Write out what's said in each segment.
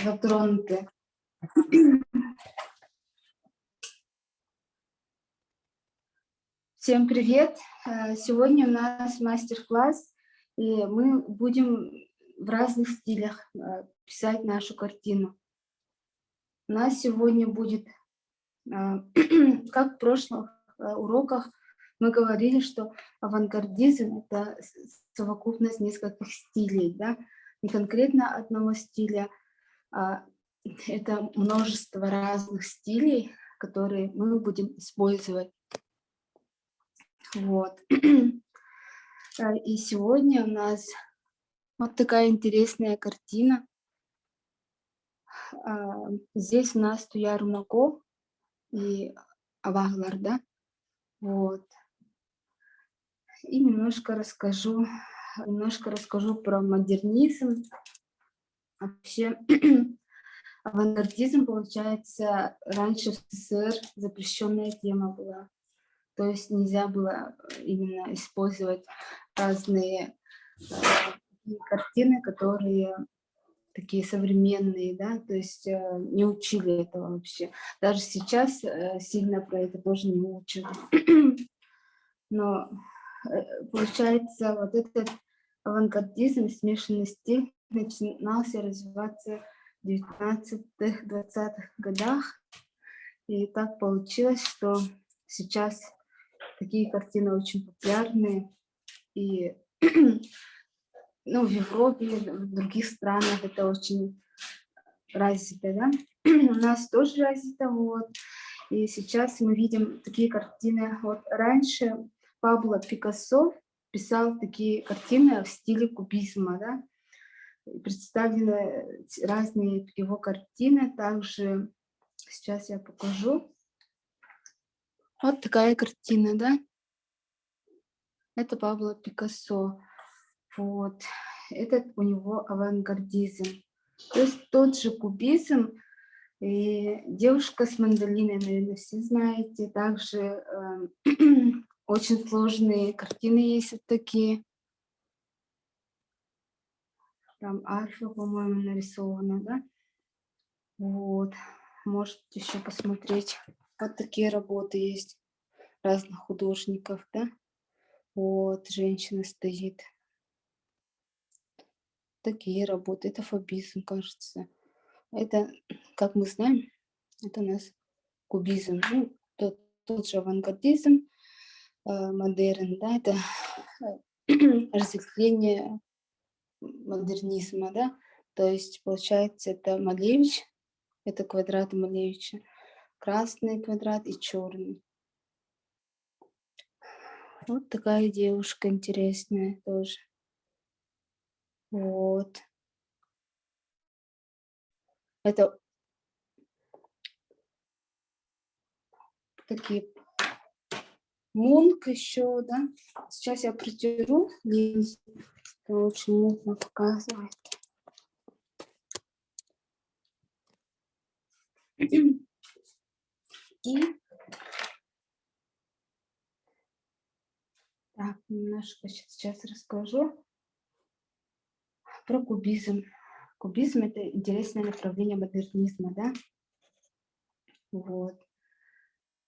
затронуты. Всем привет! Сегодня у нас мастер-класс, и мы будем в разных стилях писать нашу картину. У нас сегодня будет, как в прошлых уроках, мы говорили, что авангардизм — это совокупность нескольких стилей, да? Не конкретно одного стиля, а это множество разных стилей, которые мы будем использовать. Вот. И сегодня у нас вот такая интересная картина. Здесь у нас Туя Рунако и Аваглар, да? Вот. И немножко расскажу про модернизм. Вообще, авангардизм, получается, раньше в СССР запрещенная тема была. То есть нельзя было именно использовать разные картины, которые такие современные, да, то есть не учили этого вообще. Даже сейчас сильно про это тоже не учат. Но получается, вот этот авангардизм, смешанный стиль, начинался развиваться в 19-20-х годах. И так получилось, что сейчас такие картины очень популярны. И в Европе, в других странах это очень развито, да? У нас тоже развито, вот. И сейчас мы видим такие картины. Вот раньше Пабло Пикассо писал такие картины в стиле кубизма, да? Представлены разные его картины. Также сейчас я покажу. Вот такая картина, да? Это Пабло Пикассо. Вот. Это у него авангардизм. То есть тот же кубизм. И девушка с мандолиной, наверное, все знаете. Также очень сложные картины есть вот такие. Там арфа, по-моему, нарисована, да? Вот. Можете еще посмотреть. Вот такие работы есть разных художников, да? Вот, женщина стоит. Такие работы. Это фобизм, кажется. Это, как мы знаем, это у нас кубизм. Ну, тот же авангардизм, модерн, да, это разветвление модернизма, да. То есть, получается, это Малевич, это квадрат Малевича, красный квадрат и черный. Вот такая девушка интересная тоже. Вот. Это такие Мунк еще, да. Сейчас я протеру линзу. Это очень мутно показывает. И так, немножко сейчас расскажу про кубизм. Кубизм — это интересное направление модернизма, да? Вот.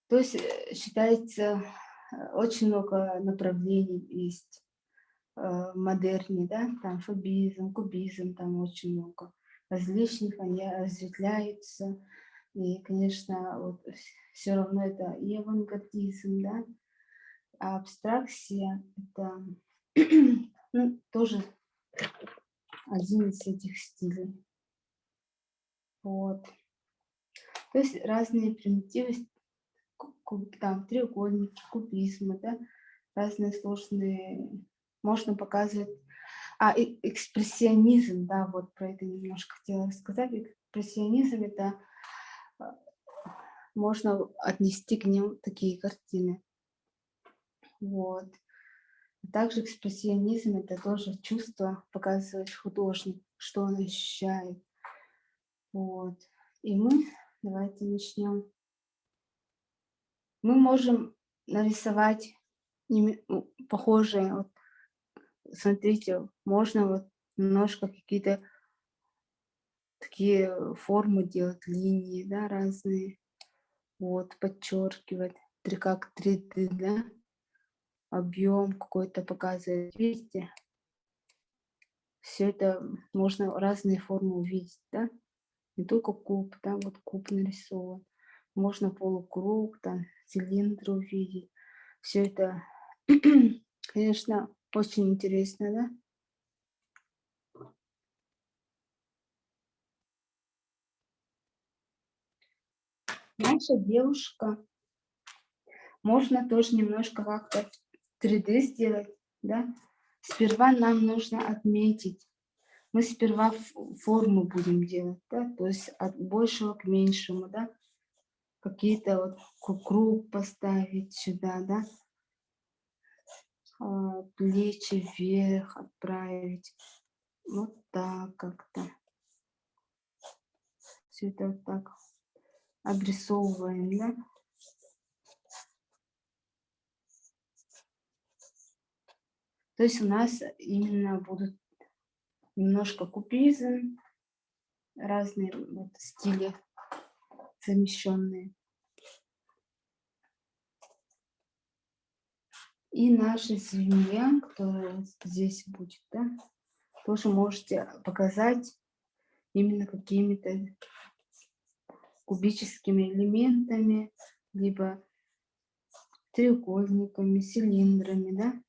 То есть считается, очень много направлений есть в модерне, да? Там фобизм, кубизм, там очень много различных, они разветвляются. И, конечно, вот все равно это и авангардизм, да? А абстракция — это тоже один из этих стилей. Вот. То есть разные примитивы, там треугольники, кубизмы, да, разные сложные, можно показывать. Экспрессионизм, да, вот про это немножко хотела рассказать. Экспрессионизм — это можно отнести к ним такие картины. Вот. Также экспрессионизм — это тоже чувство, показывает художник, что он ощущает. Вот. И давайте начнем. Мы можем нарисовать похожие. Вот, смотрите, можно вот немножко какие-то какие формы делать, линии, да, разные. Вот, подчеркивать, как 3D, да, объем какой-то показывает. Видите? Все это можно разные формы увидеть, да? Не только куб, да, вот куб нарисован. Можно полукруг, там, цилиндр увидеть. Все это, конечно, очень интересно, да? Наша девушка, можно тоже немножко как-то 3D сделать, да? Сперва нам нужно отметить. Мы сперва форму будем делать, да? То есть от большего к меньшему, да? Какие-то вот круг поставить сюда, да? Плечи вверх отправить. Вот так как-то. Все это вот так обрисовываем, да? То есть у нас именно будут немножко кубизм, разные вот стили совмещенные. И наша свинья, которая вот здесь будет, да, тоже можете показать именно какими-то кубическими элементами, либо треугольниками, цилиндрами, да.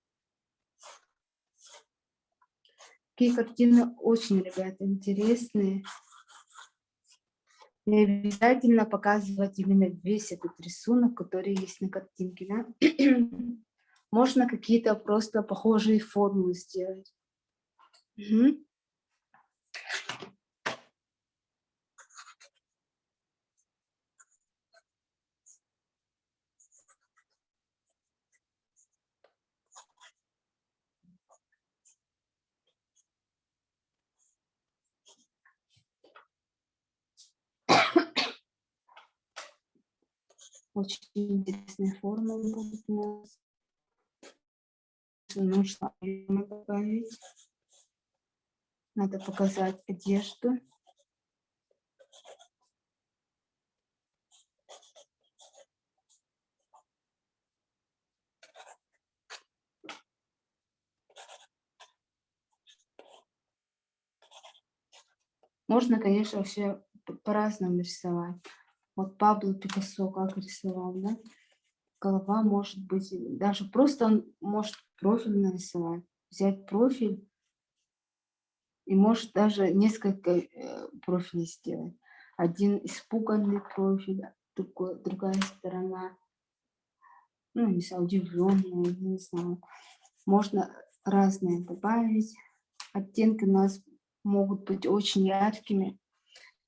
Такие картины очень, ребята, интересные. Не обязательно показывать именно весь этот рисунок, который есть на картинке, да. Можно какие-то просто похожие формы сделать. Мгм. Очень интересные формы будут у нас. Нужно добавить. Надо показать одежду. Можно, конечно, вообще по-разному рисовать. Вот Пабло Пикассо как рисовал, да? Голова может быть, даже просто он может профиль нарисовать. Взять профиль и может даже несколько профилей сделать. Один испуганный профиль, другая сторона, ну, не знаю, удивленная, не знаю. Можно разные добавить. Оттенки у нас могут быть очень яркими.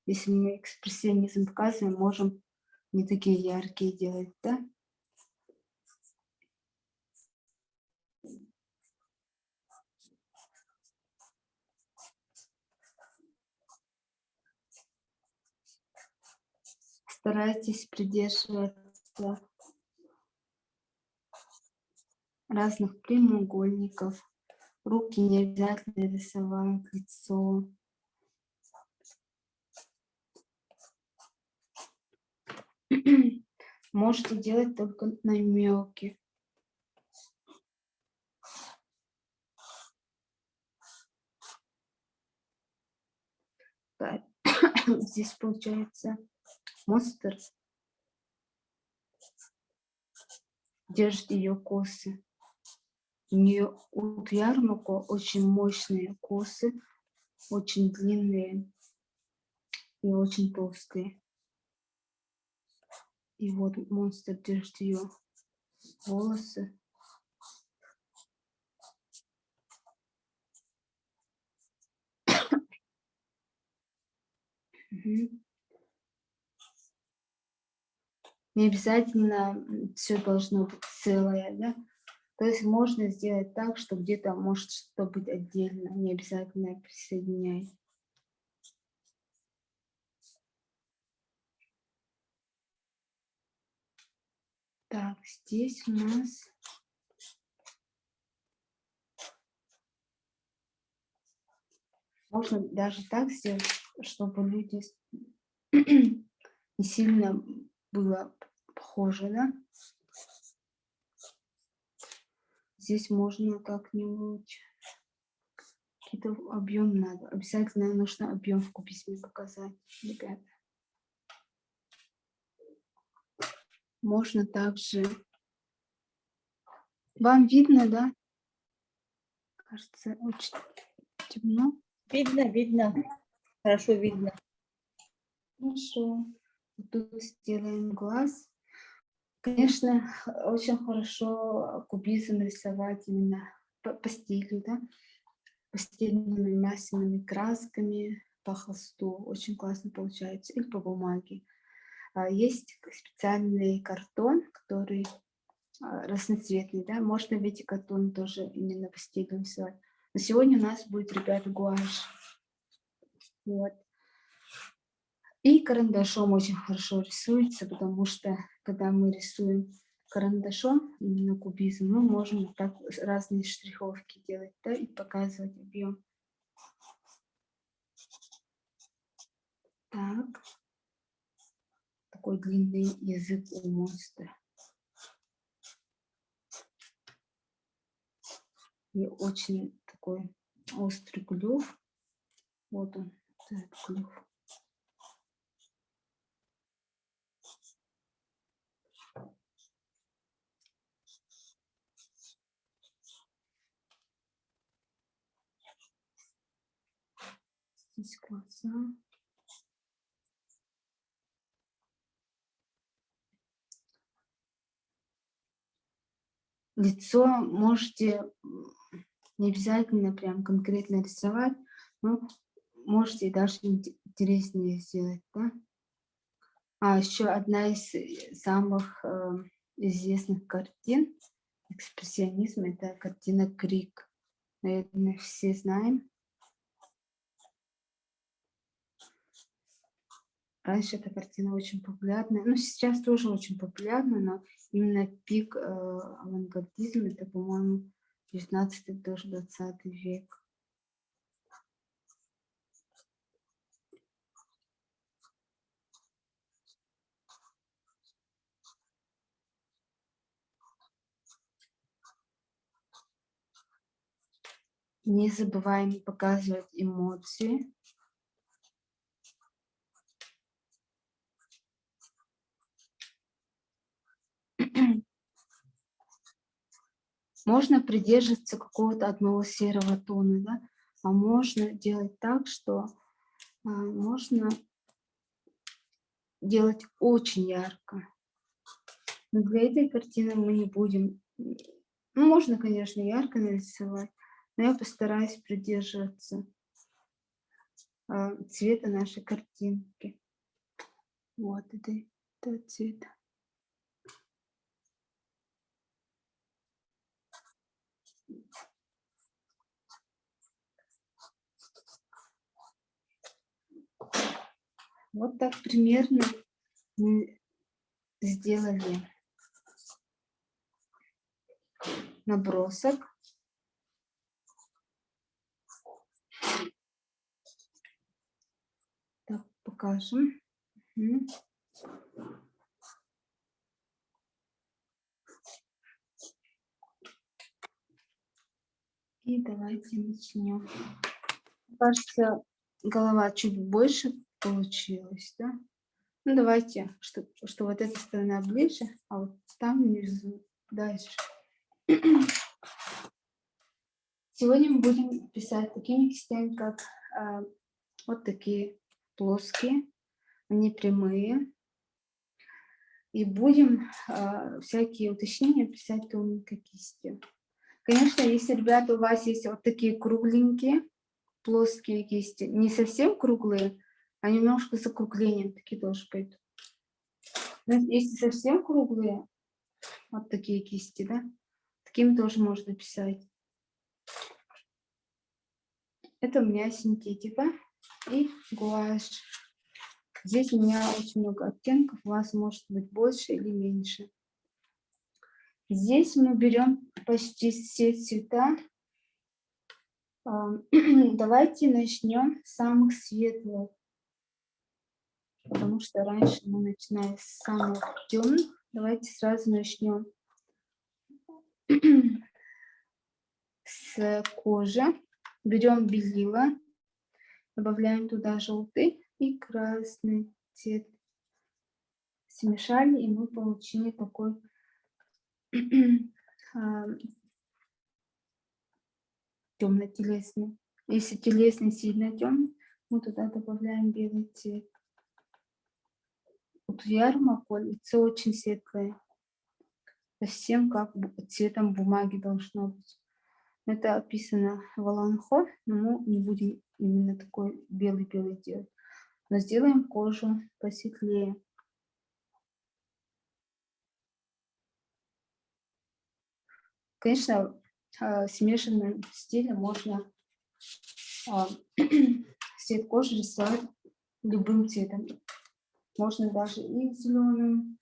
Если мы экспрессионизм показываем, можем не такие яркие делать, да? Старайтесь придерживаться разных прямоугольников. Руки не обязательно рисовать, лицо. Можете делать только намеки. Так. Здесь получается монстр держит ее косы. У нее у Ярмако очень мощные косы, очень длинные и очень толстые. И вот монстр держит ее волосы. Мгм. Не обязательно все должно быть целое, да? То есть можно сделать так, что где-то может что-то быть отдельно, не обязательно присоединять. Так, здесь у нас можно даже так сделать, чтобы люди не сильно было похоже, да? Здесь можно как-нибудь какой-то объем надо. Обязательно нужно объем в кубизме показать, ребята. Можно также... Вам видно, да? Кажется, очень темно. Видно. Хорошо видно. Хорошо. Тут сделаем глаз. Конечно, очень хорошо кубизм рисовать именно по стилю, да? Пастельными масляными красками по холсту. Очень классно получается. Или по бумаге. Есть специальный картон, который разноцветный, да? Можно в эти картоны тоже именно по стилю рисовать. Но сегодня у нас будет, ребята, гуашь. Вот. И карандашом очень хорошо рисуется, потому что, когда мы рисуем карандашом, именно кубизм, мы можем так разные штриховки делать, да, и показывать объем. Так. Такой длинный язык у монстра. И очень такой острый клюв. Вот он, этот клюв. Здесь глаза. Лицо можете не обязательно прям конкретно рисовать, но можете даже интереснее сделать, да? А еще одна из самых известных картин экспрессионизма — это картина «Крик». Наверное, все знаем. Раньше эта картина очень популярна, ну сейчас тоже очень популярна, но именно пик авангардизма — это, по-моему, 19-й, тоже 20 век. Не забываем показывать эмоции. Можно придерживаться какого-то одного серого тона, да? А можно делать так, что можно делать очень ярко. Но для этой картины мы не будем... Ну, можно, конечно, ярко нарисовать, но я постараюсь придерживаться цвета нашей картинки. Вот это цвет. Вот так примерно мы сделали набросок. Так, покажем. И давайте начнем. Кажется, голова чуть больше получилась, да? Ну, давайте, что вот эта сторона ближе, а вот там внизу дальше. Сегодня мы будем писать такими кистями, как вот такие плоские, они прямые. И будем всякие уточнения писать тоненькой кистью. Конечно, если, ребята, у вас есть вот такие кругленькие, плоские кисти, не совсем круглые, а немножко с округлением, такие тоже пойдут. Но если совсем круглые, вот такие кисти, да, такими тоже можно писать. Это у меня синтетика и гуашь. Здесь у меня очень много оттенков, у вас может быть больше или меньше. Здесь мы берем почти все цвета. Давайте начнем с самых светлых. потому что раньше мы начинали с самых темных. Давайте сразу начнем с кожи. Берем белила, добавляем туда желтый и красный цвет. Смешали, и мы получили такой темно-телесный. Если телесный сильно темный, мы туда добавляем белый цвет. Вот в ярмарку лицо очень светлое. Совсем как цветом бумаги должно быть. Это описано в Аланхо, но мы не будем именно такой белый-белый делать. Но сделаем кожу посветлее. Конечно, в смешанном стиле можно цвет кожи рисовать любым цветом. Можно даже и зеленым,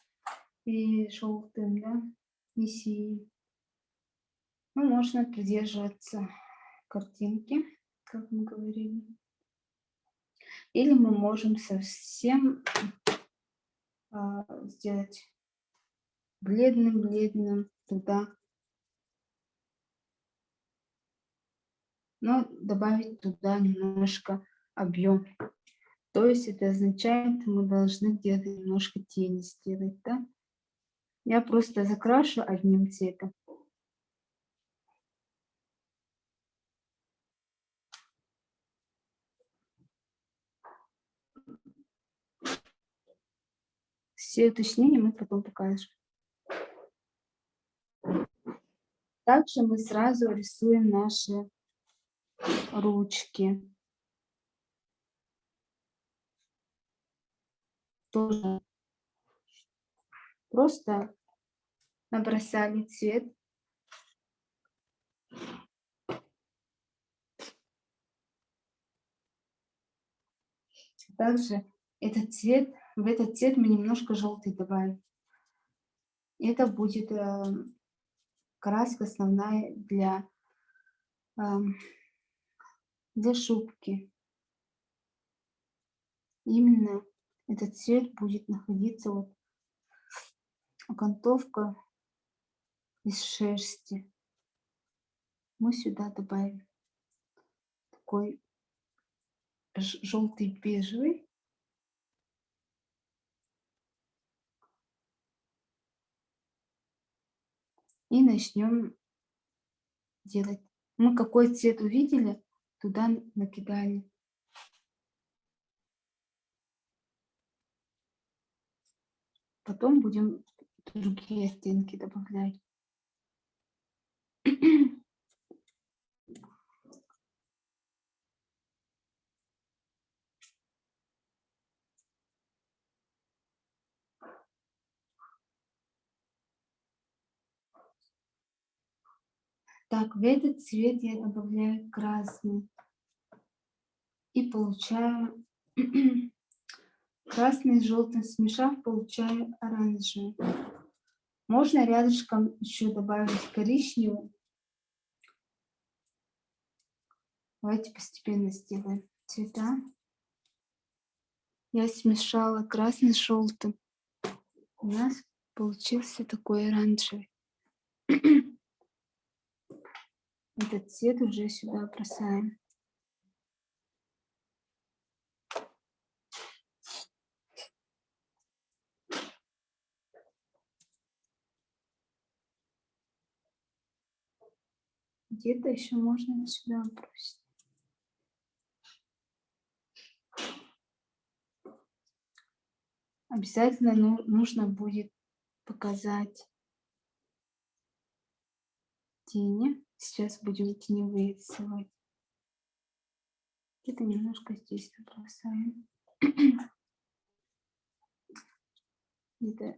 и желтым, да, и синим. Ну, можно придерживаться картинки, как мы говорили. Или мы можем совсем сделать бледным туда. Но добавить туда немножко объем. То есть это означает, мы должны где-то немножко тени сделать, да? Я просто закрашу одним цветом. Все уточнения мы потом покажем. Также мы сразу рисуем наши ручки. Тоже просто набросали цвет. Также в этот цвет мы немножко желтый добавим. Это будет краска основная для шубки. Именно этот цвет будет находиться вот окантовка из шерсти. Мы сюда добавим такой желтый бежевый. И начнем делать. Мы какой цвет увидели, туда накидали. Потом будем другие оттенки добавлять. Так, в этот цвет я добавляю красный. И получаю красный с желтым смешав, получаю оранжевый. Можно рядышком еще добавить коричневый. Давайте постепенно сделаем цвета. Я смешала красный с желтым. У нас получился такой оранжевый. Этот цвет уже сюда бросаем. Где-то еще можно сюда бросить. Обязательно нужно будет показать тени. Сейчас будем теневые рисовать. Где-то немножко здесь набросаем. Где-то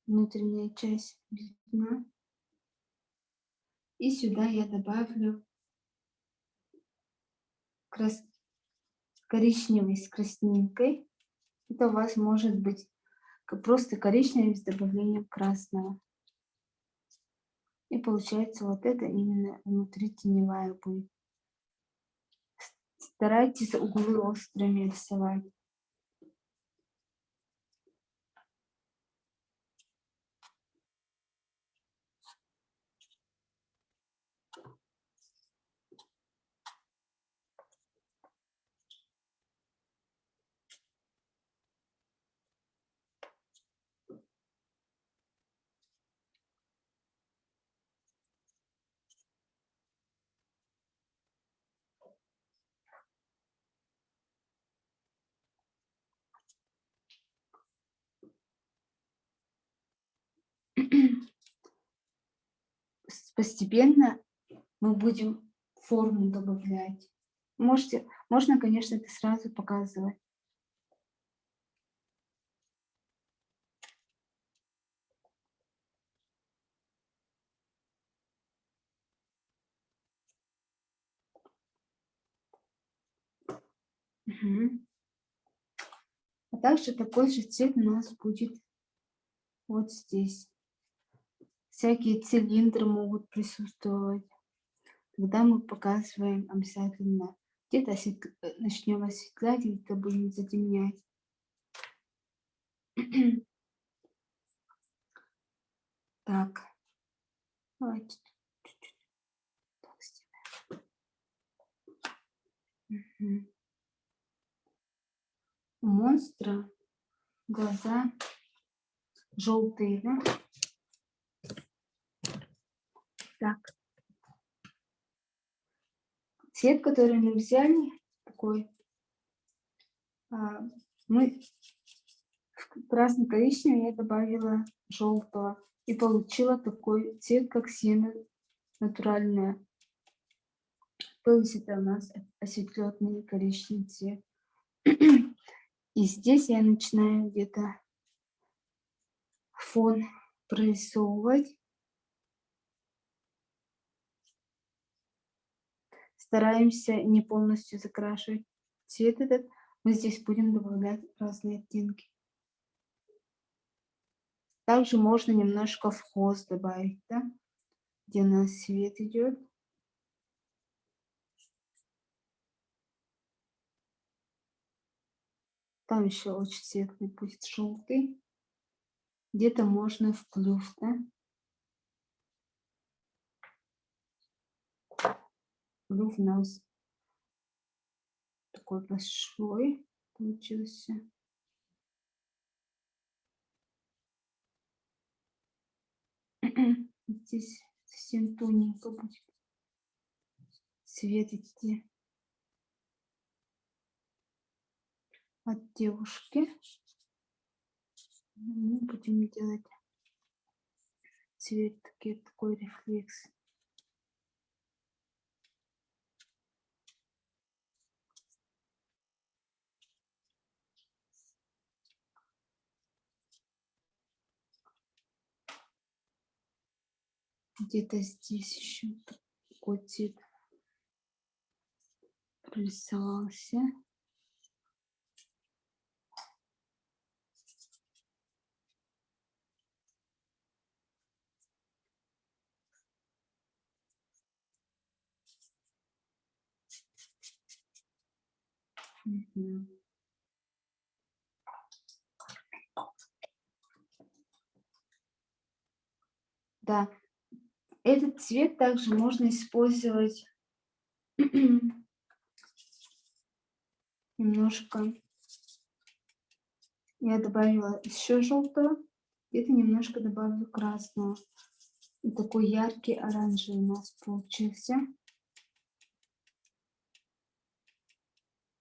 внутренняя часть видна. И сюда я добавлю коричневый с краснинкой. Это у вас может быть просто коричневый с добавлением красного. И получается вот это именно внутри теневая будет. Старайтесь углы острыми рисовать. Постепенно мы будем форму добавлять. Можно, конечно, это сразу показывать. Мгм. А также такой же цвет у нас будет вот здесь. Всякие цилиндры могут присутствовать. Тогда мы показываем обязательно. Где-то начнем осветлять, где-то будем затемнять. Так, давайте чуть-чуть так сделаем. Мгм. У монстра глаза желтые, да? Так, цвет, который мы взяли, такой, мы в красно-коричневый я добавила желтого и получила такой цвет, как сено натуральное. То есть это у нас осветленный коричневый цвет. И здесь я начинаю где-то фон прорисовывать. Стараемся не полностью закрашивать цвет этот. Мы здесь будем добавлять разные оттенки. Также можно немножко в хвост добавить, да? Где у нас свет идет. Там еще очень светлый будет желтый. Где-то можно в клюв, да? Клюв у нас такой большой получился. Здесь совсем тоненько будет цвет идти от девушки. Мы будем делать цвет такой рефлекс. Где-то здесь еще такой цвет прорисовался. Мгм. Да, этот цвет также можно использовать немножко. Я добавила еще желтого, где-то немножко добавлю красного. И такой яркий оранжевый у нас получился.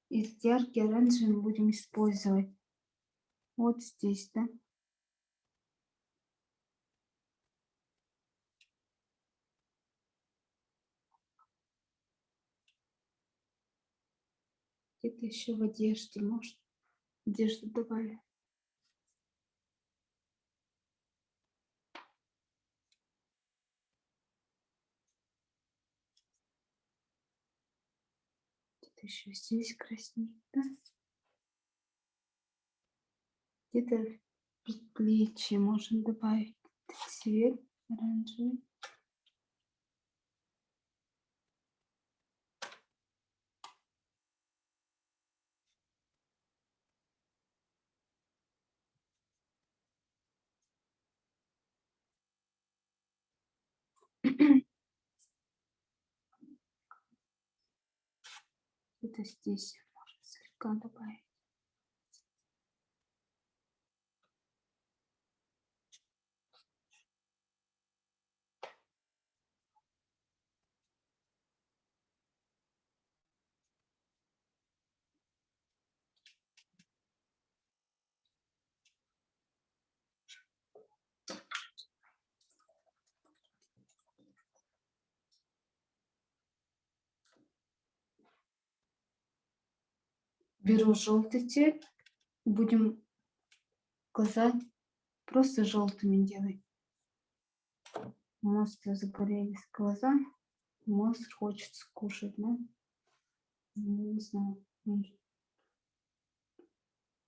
И этот яркий оранжевый мы будем использовать вот здесь, да? Где-то еще в одежде, может, одежду добавить. Где-то еще здесь краснее, да? Где-то в предплечье можно добавить цвет оранжевый. Где-то здесь можно слегка добавить. Беру желтый цвет, будем глаза просто желтыми делать. Монстра загорелись глаза, монстр хочет скушать, да? Не знаю.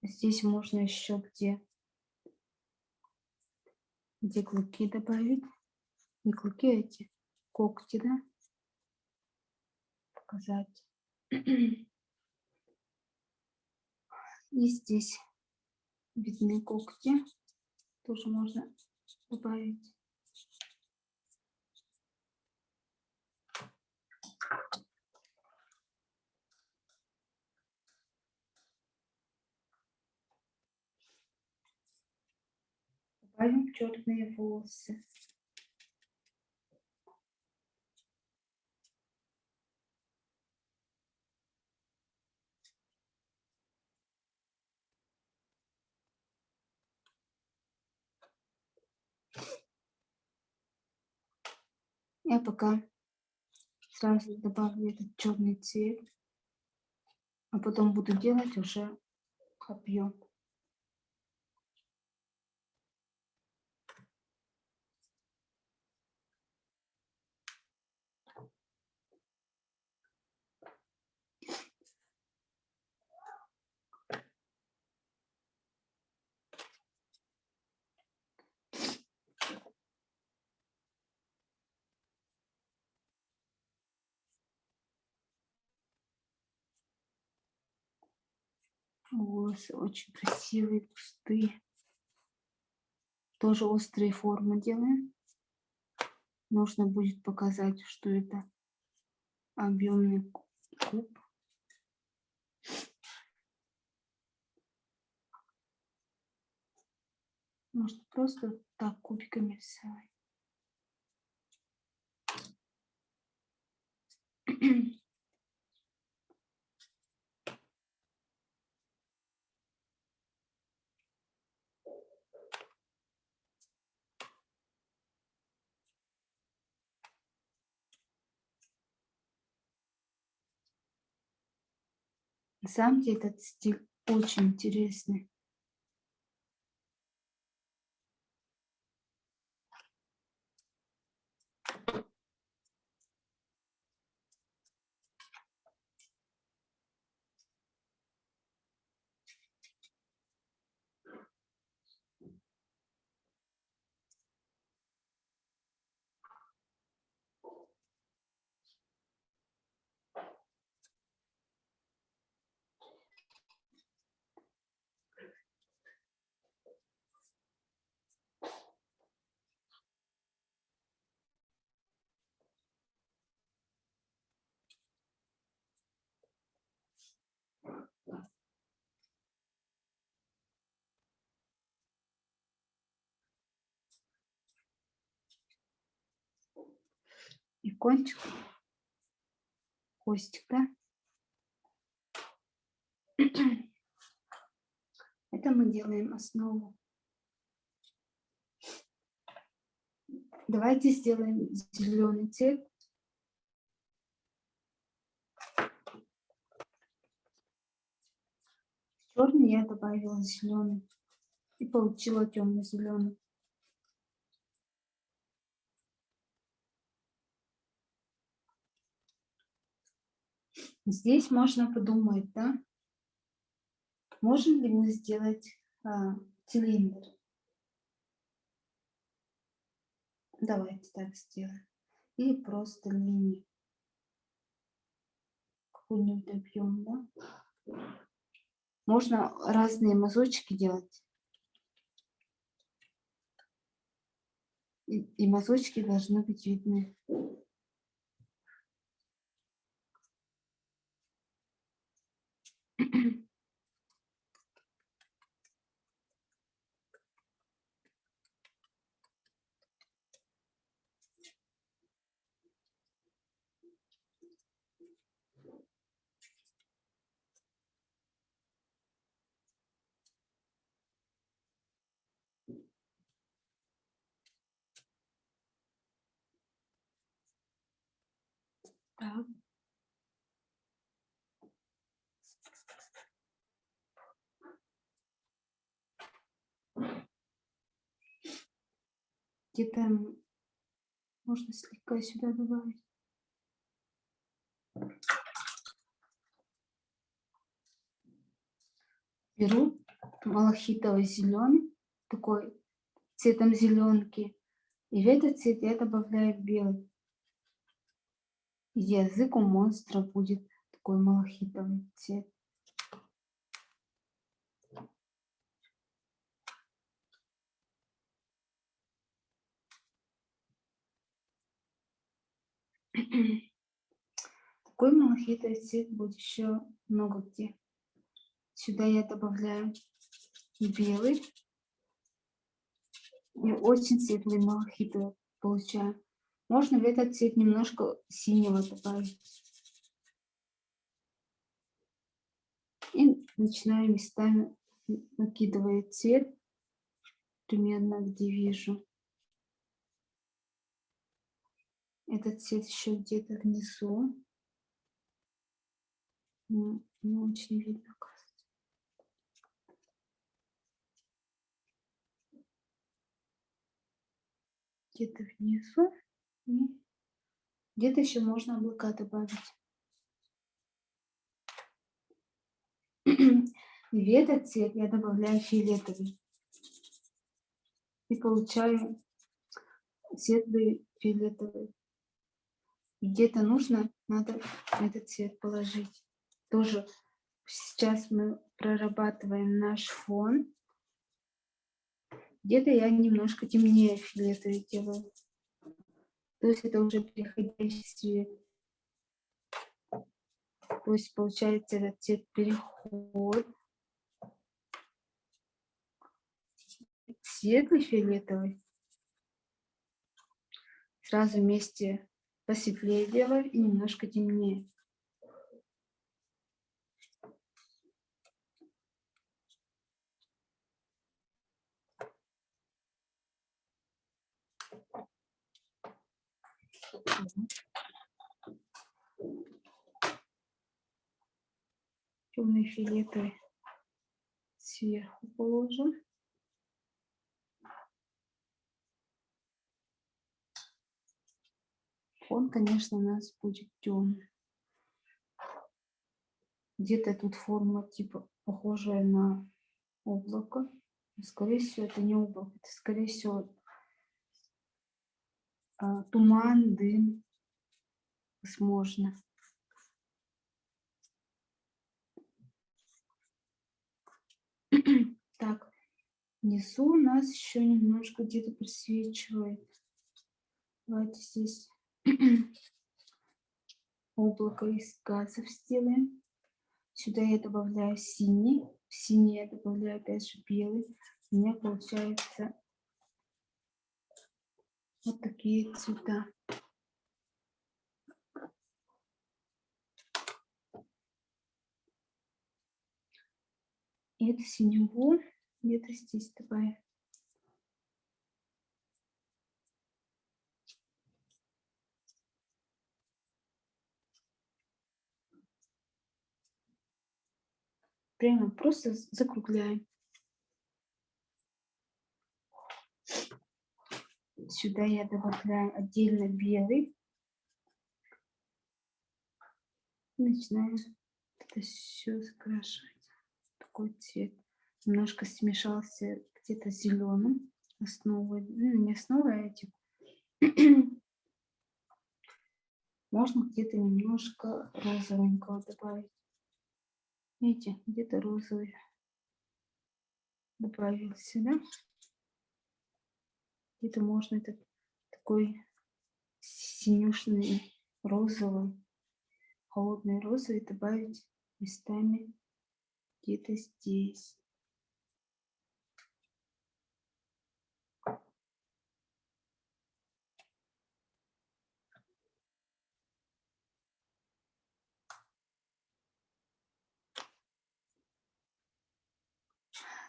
Здесь можно еще где клыки добавить. Не клыки, а эти когти, да? Показать. И здесь видны когти. Тоже можно добавить. Добавим черные волосы. Я пока сразу добавлю этот черный цвет, а потом буду делать уже копье. Волосы очень красивые, густые. Тоже острые формы делаем. Нужно будет показать, что это объемный куб. Можно просто так кубиками рисовать. На самом деле этот стиль очень интересный. И кончик, хвостик, да? Это мы делаем основу. Давайте сделаем зеленый цвет. Черный я добавила зеленый и получила темно-зеленый. Здесь можно подумать, да? Можем ли мы сделать цилиндр? Давайте так сделаем. Или просто линию. Какую-нибудь объем, да? Можно разные мазочки делать. И мазочки должны быть видны. Так. Где-то можно слегка сюда добавить. Беру малахитовый зеленый, такой цветом зеленки, и в этот цвет я добавляю белый. И язык у монстра будет такой малахитовый цвет. Такой малахитовый цвет будет еще много где. Сюда я добавляю белый. И очень светлый малахитовый получаю. Можно в этот цвет немножко синего добавить. И начинаю местами накидывать цвет, примерно где вижу. Этот цвет еще где-то внизу. Не очень видно, кажется. Где-то внизу. И где-то еще можно облака добавить. И в этот цвет я добавляю фиолетовый. И получаю светлый фиолетовый. И где-то надо этот цвет положить. Тоже сейчас мы прорабатываем наш фон. Где-то я немножко темнее фиолетовый делаю. То есть это уже переходящий цвет. То есть получается этот цвет переход. Светлый фиолетовый. Сразу вместе посветлее делаю и немножко темнее. Темный фиолетовый сверху положим. Фон, конечно, у нас будет темный. Где-то тут форма типа похожая на облако. Но, скорее всего, это не облако. Это, скорее всего, туман, дым. Возможно. Так, внизу у нас еще немножко где-то просвечивает. Давайте здесь облако из газов сделаем. Сюда я добавляю синий. В синий я добавляю опять же белый. У меня получается вот такие цвета. И это синеву где-то здесь добавим. Прямо просто закругляем. Сюда я добавляю отдельно белый. Начинаем это все закрашивать. Такой цвет. Немножко смешался где-то зеленым основой. Ну, не основой, а этим. Можно где-то немножко розовенького добавить. Видите, где-то розовый добавил сюда. Где-то можно такой синюшный розовый, холодный розовый добавить местами где-то здесь.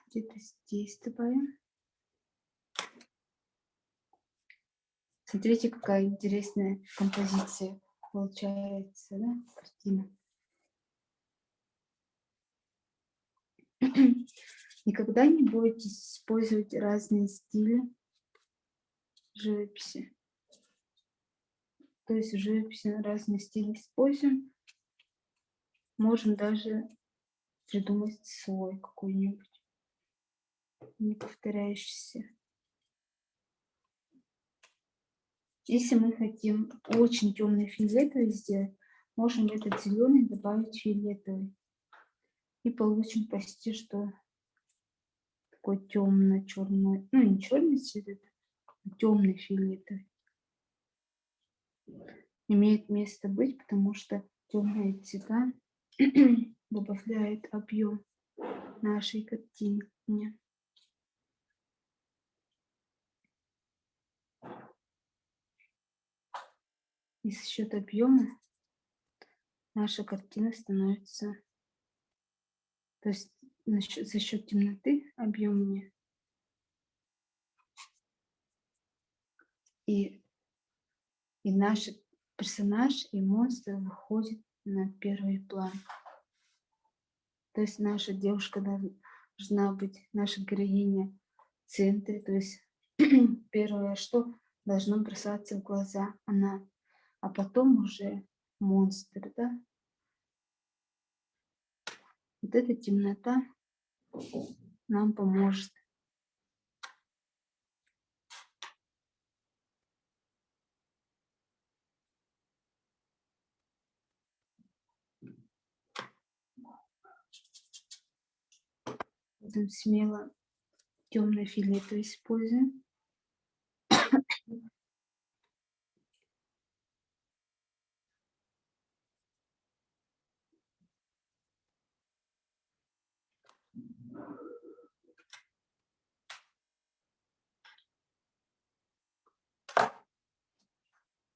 Где-то здесь добавим. Смотрите, какая интересная композиция получается, да, картина. Никогда не бойтесь использовать разные стили. живописи. То есть в живописи разные стили используем. Можем даже придумать слой какой-нибудь, не повторяющийся. Если мы хотим очень темный фиолетовый сделать, можем в этот зеленый добавить фиолетовый. И получим почти что такой темно-черный, ну не черный цвет, а темный фиолетовый. Имеет место быть, потому что темные цвета добавляют объем нашей картине. И за счет объема наша картина становится, то есть за счет темноты объемнее. И наш персонаж и монстр выходят на первый план. То есть наша девушка должна быть, наша героиня в центре. То есть первое, что должно бросаться в глаза, она, а потом уже монстр, да? Вот эта темнота нам поможет. Потом смело темное фиолетовый используем.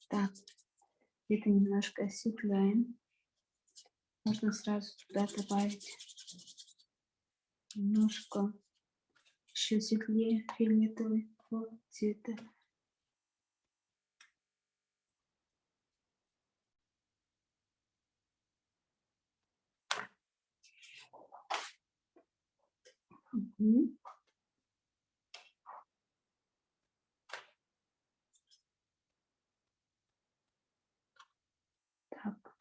Так, это немножко осветляем. Можно сразу туда добавить немножко еще светлее фиолетовый цвета. Угу. Так,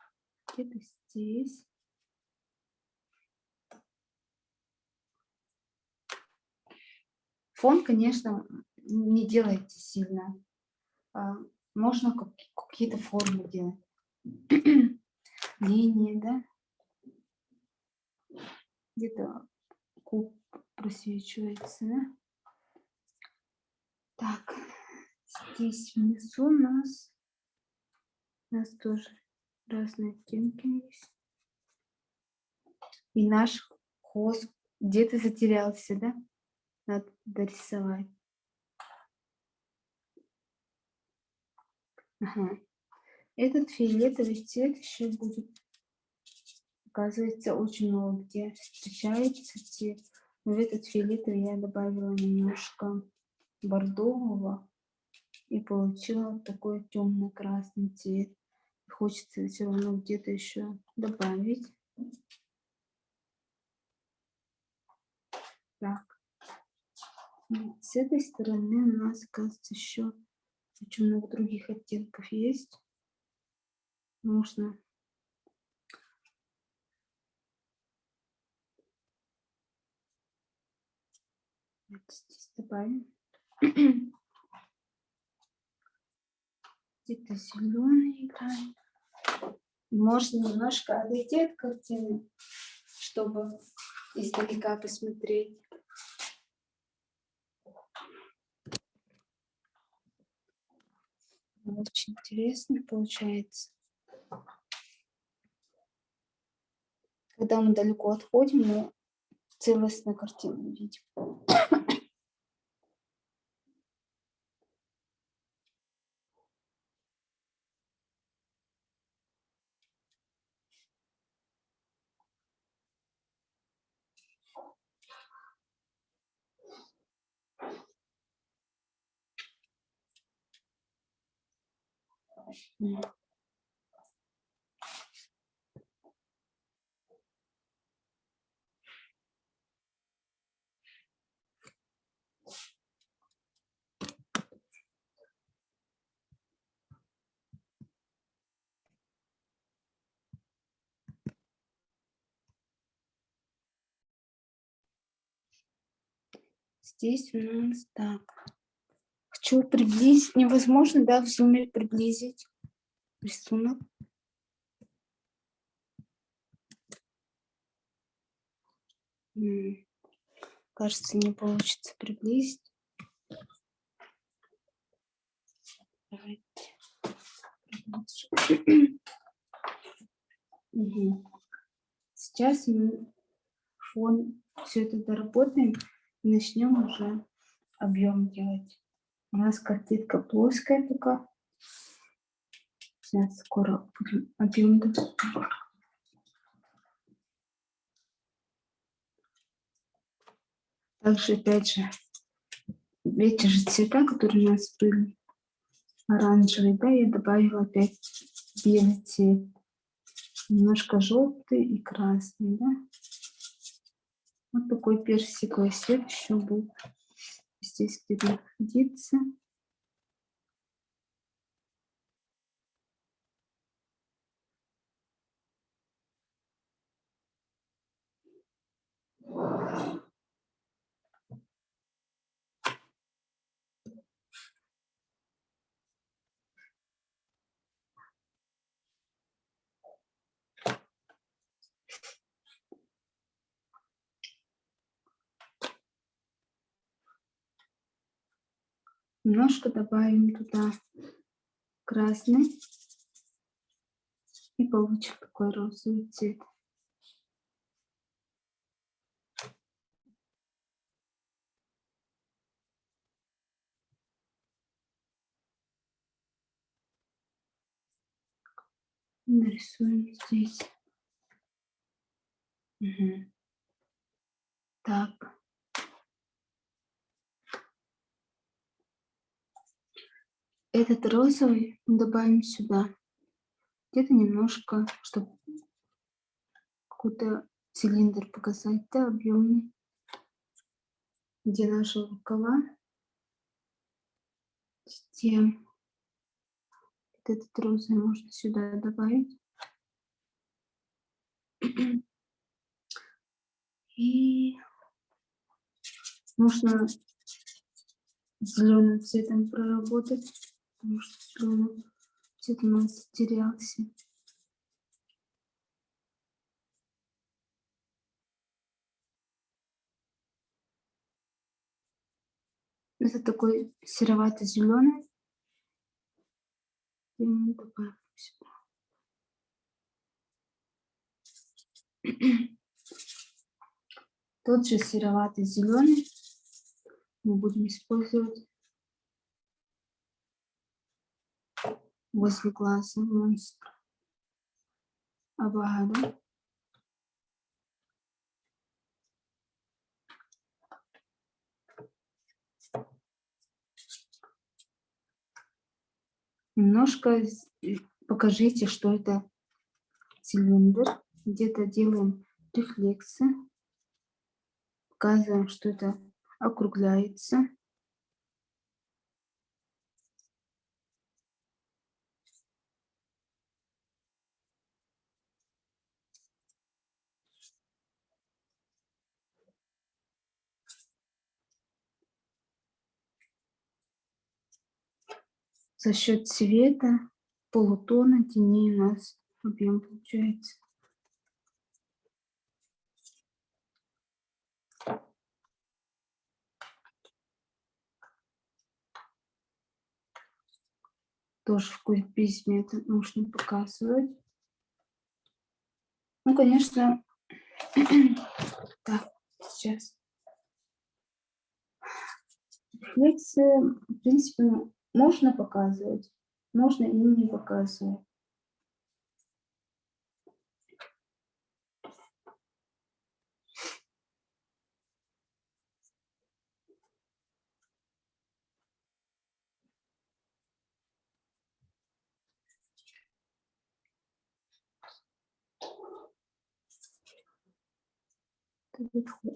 где-то здесь. Фон, конечно, не делайте сильно. Можно какие-то формы делать. Линии, да? Где-то куб просвечивается, да? Так, здесь внизу у нас тоже разные оттенки есть. И наш хвост где-то затерялся, да? Надо дорисовать. Ага. Этот фиолетовый цвет еще будет, оказывается, очень много где встречается цвет. Но в этот фиолетовый я добавила немножко бордового и получила такой темно-красный цвет. Хочется все равно где-то еще добавить. Так. И с этой стороны у нас, оказывается, еще очень много других оттенков есть. Можно это здесь добавим. Где-то зеленый играет. Можно немножко отойти от картины, чтобы издалека посмотреть. Очень интересно получается. Когда мы далеко отходим, мы целостную картину видим. Здесь у нас так. Хочу приблизить. Невозможно, да, в зуме приблизить рисунок. Кажется, не получится приблизить. Давайте. Мгм. Сейчас мы фон все это доработаем и начнем уже объем делать. У нас картинка плоская только. Сейчас скоро будем объем делать. Также, опять же, эти же цвета, которые у нас были оранжевые, да, я добавила опять белый цвет. Немножко желтый и красный, да. Вот такой персиковый цвет еще будет здесь где-то находиться. Немножко добавим туда красный и получим такой розовый цвет. Нарисуем здесь. Мгм. Так. Этот розовый мы добавим сюда. Где-то немножко, чтобы какой-то цилиндр показать, да, объемный. Где наши рукава. Затем вот этот розовый можно сюда добавить. И можно зеленым цветом проработать, потому что зеленый цвет у нас затерялся. Это такой серовато-зеленый. И мы добавим сюда. Тот же серовато-зеленый мы будем использовать возле глаза монстра. Авокадо. Немножко покажите, что это цилиндр. Где-то делаем рефлексы. Показываем, что это округляется. За счет цвета, полутона, теней у нас объем получается. Тоже в кубизме это нужно показывать. Ну, конечно, так, сейчас. Рефлексы, в принципе, можно показывать, можно и не показывать.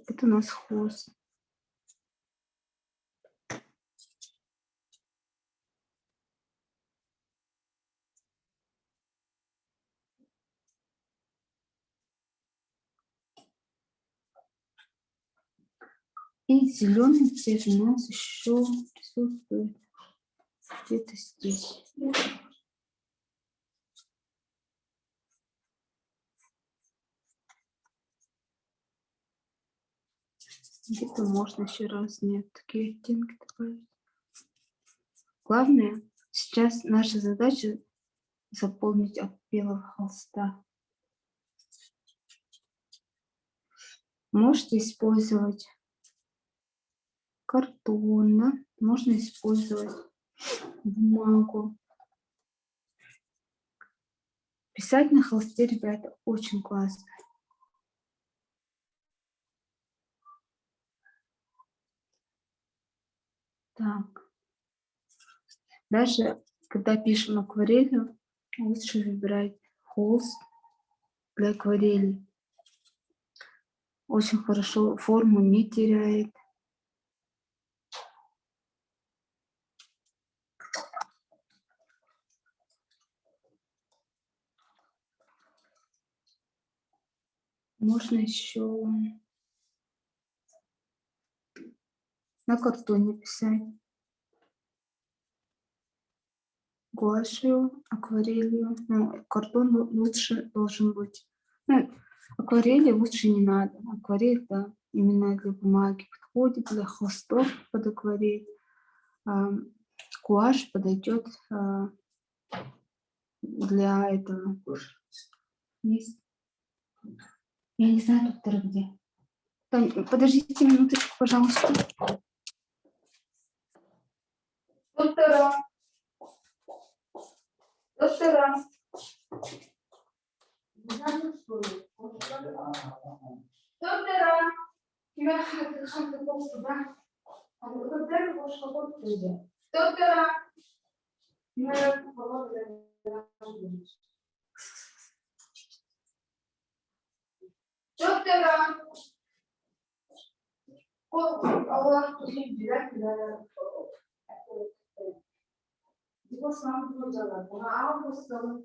Это у нас хвост. И зеленый цвет у нас еще присутствует где-то здесь. Где-то можно еще разные такие оттенки добавить. Главное, сейчас наша задача заполнить от белого холста. Можете использовать картон, да? Можно использовать бумагу. Писать на холсте, ребята, очень классно. Так. Даже когда пишем акварелью, лучше выбирать холст для акварели. Очень хорошо форму не теряет. Можно еще на картоне писать. Гуашью, акварелью. Ну, картон лучше должен быть. Ну, акварели лучше не надо. Акварель, да, именно для бумаги подходит, для холстов под акварель. Гуашь подойдет для этого. Есть. Я не знаю, доктор, где. Тань, подождите минуточку, пожалуйста. Доктора. Доктора. Доктора. Я доктора. Доктора. Allah tutuyor direkt Его самому трудно. На августом.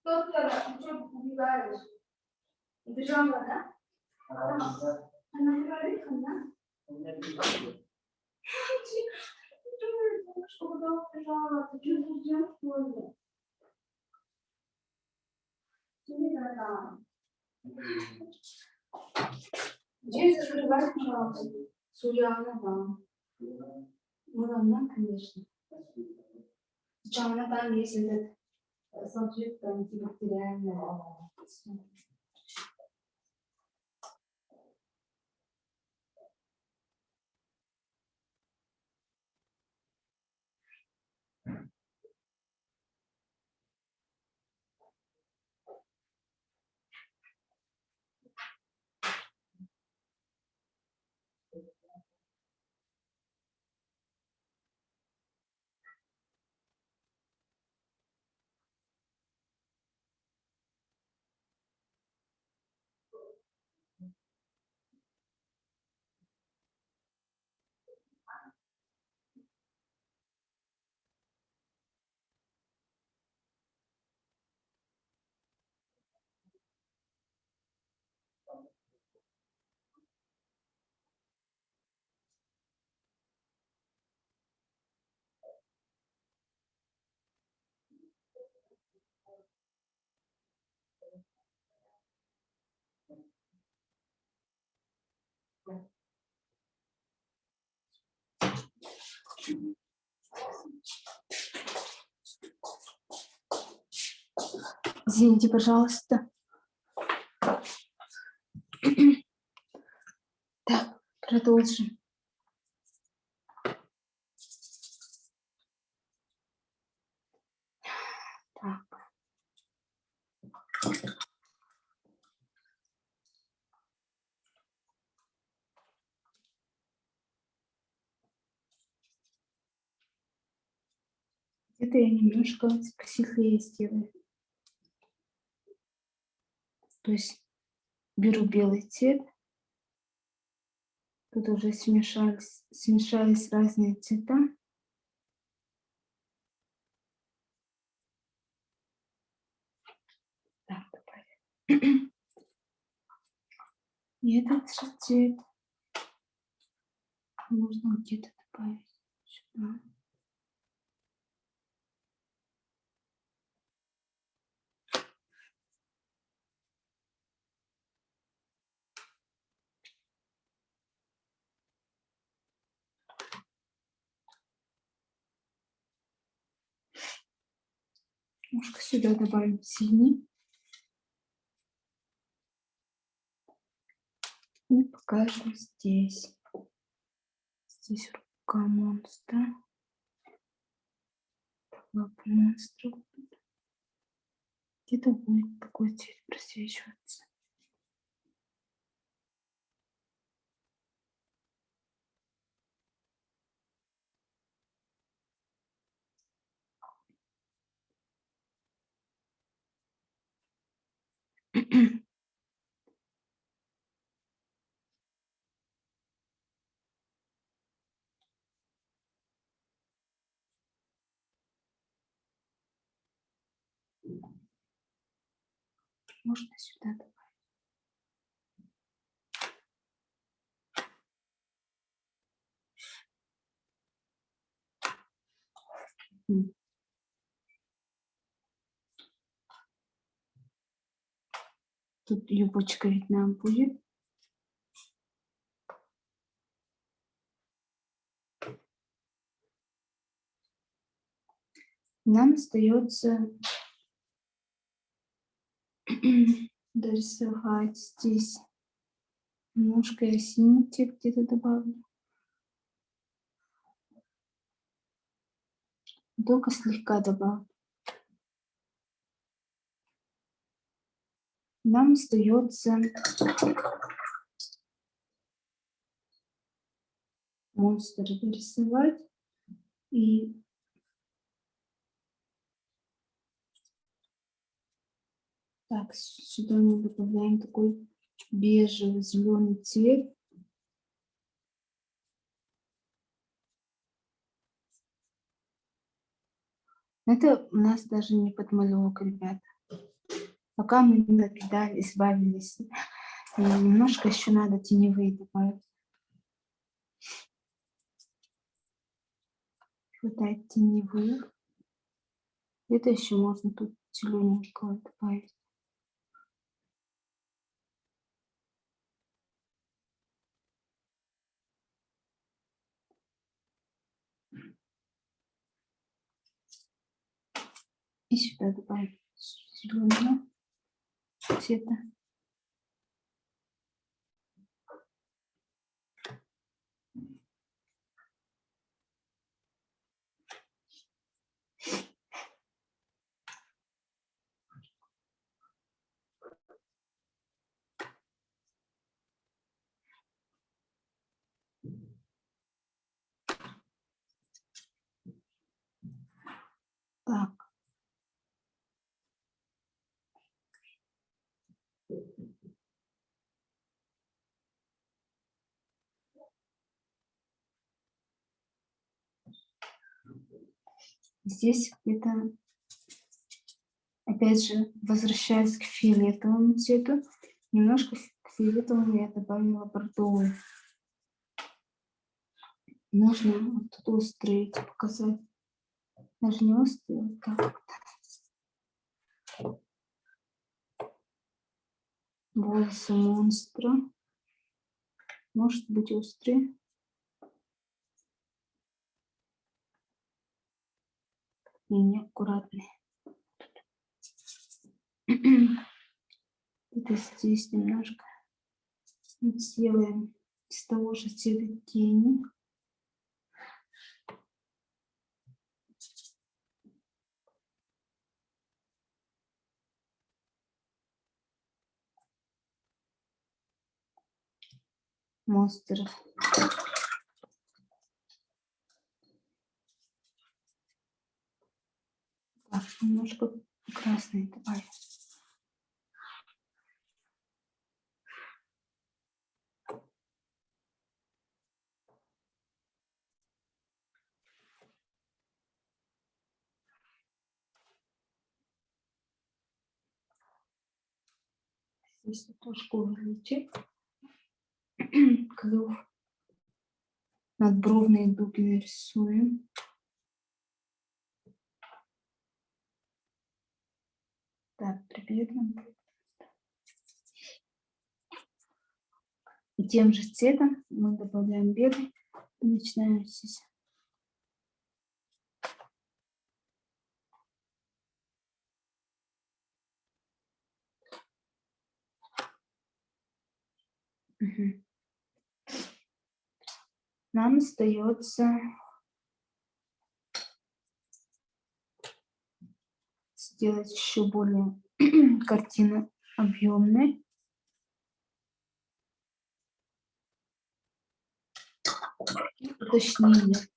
Доктора, ты что убегаешь? Убежала, да? Она говорит, да? Что куда убежала? Ты что тут делаешь, что ли? Дверь закрывай, пожалуйста. Суляна, да. Ну, ладно, конечно. Сначала она там есть этот салфетка антибактериальная. Извините, пожалуйста. Так, продолжим. Так. Где-то я немножко посветлее сделаю. То есть беру белый цвет. Тут уже смешались разные цвета. Так, добавим И этот же цвет можно где-то добавить сюда. Немножко сюда добавим синий. И покажем здесь. Здесь рука монстра. Лапа монстра. Где-то будет такой цвет просвечиваться. Можно сюда добавить. Тут юбочка видна будет. Нам остается дорисовать здесь. Немножко я синий цвет где-то добавлю. Только слегка добавлю. Нам остается монстр дорисовать. И так, сюда мы добавляем такой бежевый зеленый цвет. Это у нас даже не подмалевок, ребята. Пока мы не накидали, избавились. Немножко еще надо теневые добавить. Хватает теневых. Это еще можно тут зелененького добавить. И сюда добавим зеленого цвета. Так. Здесь где-то, опять же, возвращаясь к фиолетовому цвету, немножко к фиолетовому я добавила бордовый. Можно вот тут острые показать. Даже не острые, так. Волосы монстра. Может быть острые. И неаккуратные. Это здесь немножко сделаем из того же цвета тени. Монстр. Так, немножко красный добавим. Здесь тоже кругляшек. Клюв. Надбровные дуги нарисуем. Так, приблизно. И тем же цветом мы добавляем белый и начинаем здесь. Угу. Нам остается сделать еще более картину объемной. Уточнение.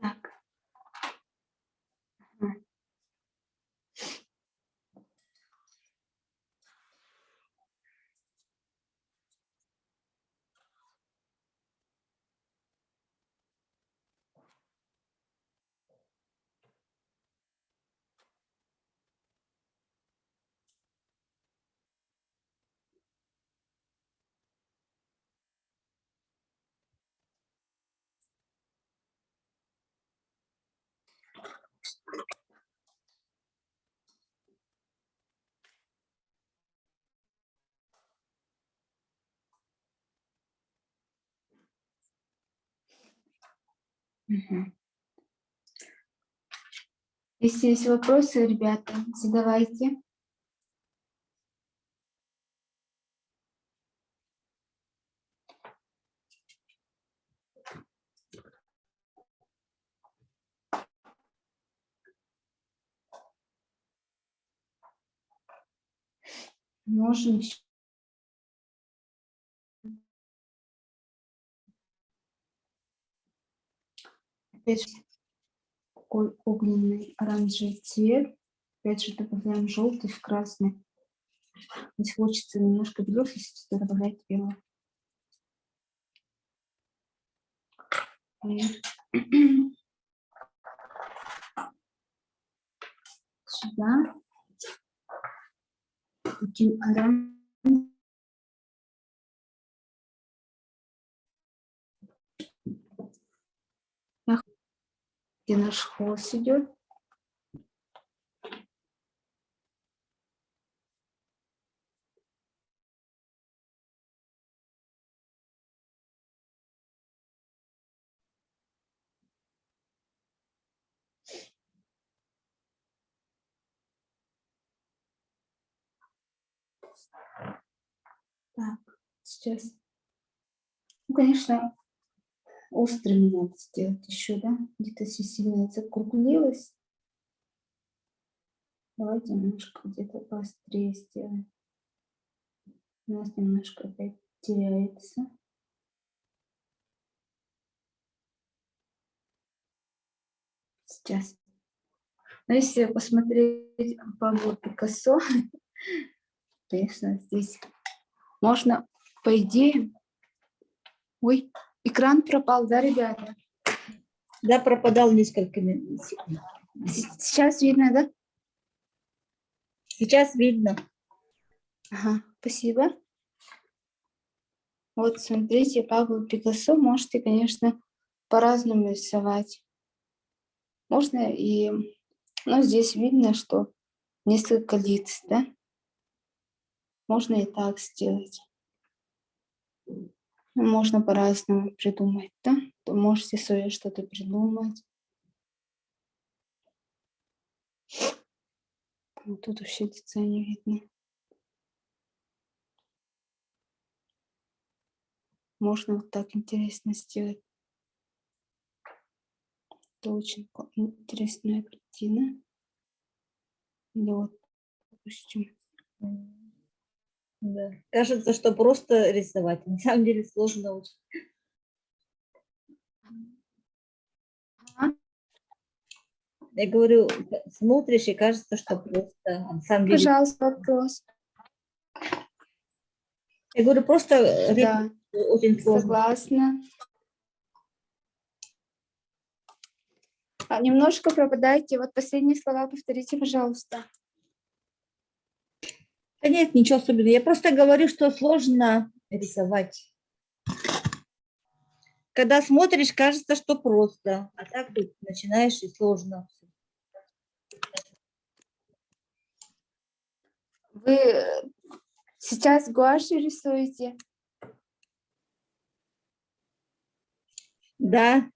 Так. Угу. Если есть вопросы, ребята, задавайте. Можем еще. Опять же, такой огненный оранжевый цвет. Опять же, добавляем желтый в красный. Если хочется немножко белесости, то добавлять белый. Сюда. Таким оранжевым. Где наш хвост идет. Так, сейчас. Ну, конечно, острыми надо сделать еще, да? Где-то здесь сильно закруглилось. Давайте немножко где-то поострее сделаем. У нас немножко опять теряется. Сейчас. Но если посмотреть Пабло Пикассо, конечно, здесь можно, по идее... Ой, экран пропал, да, ребята? Да, пропадал несколько секунд. Сейчас видно, да? Сейчас видно. Ага, спасибо. Вот, смотрите, Пабло Пикассо можете, конечно, по-разному рисовать. Можно и... Ну, здесь видно, что несколько лиц, да? Можно и так сделать. Можно по-разному придумать, да? То можете свое что-то придумать. Вот тут вообще лица не видно. Можно вот так интересно сделать. Это очень интересная картина. Или вот, допустим. Да. Кажется, что просто рисовать. На самом деле сложно очень. Я говорю, смотришь и кажется, что просто. А на самом деле... Пожалуйста, вопрос. Я говорю, просто Да, очень сложно. согласна. Немножко пропадаете. Вот последние слова повторите, пожалуйста. Да нет, ничего особенного. Я просто говорю, что сложно рисовать. Когда смотришь, кажется, что просто, а так тут начинаешь и сложно. Вы сейчас гуашью рисуете? Да,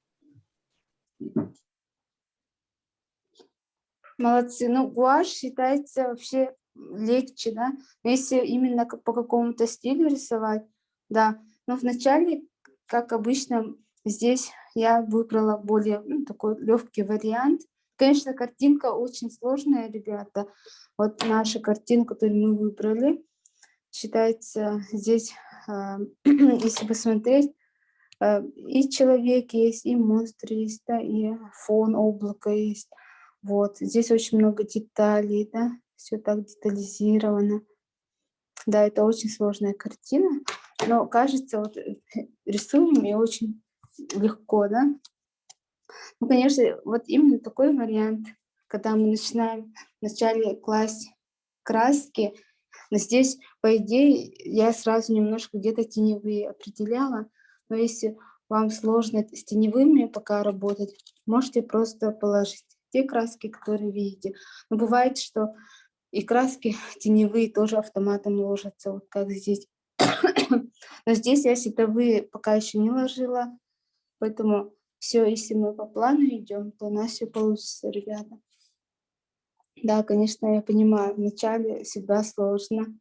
Молодцы. Ну, гуашь считается вообще легче, да? Но если именно по какому-то стилю рисовать, да. Но вначале, как обычно, здесь я выбрала более такой легкий вариант. Конечно, картинка очень сложная, ребята. Вот наша картина, которую мы выбрали, считается здесь, если посмотреть, и человек есть, и монстр есть, да, и фон облака есть. Вот. Здесь очень много деталей, да, все так детализировано. Да, это очень сложная картина, но кажется, вот рисуем и очень легко, да. Ну, конечно, вот именно такой вариант, когда мы начинаем вначале класть краски, но здесь, по идее, я сразу немножко где-то теневые определяла, но если вам сложно с теневыми пока работать, можете просто положить те краски, которые видите. Но бывает, что и краски теневые тоже автоматом ложатся, вот как здесь. Но здесь я световые пока еще не ложила, поэтому все, если мы по плану идем, то у нас все получится, ребята. Да, конечно, я понимаю, вначале всегда сложно,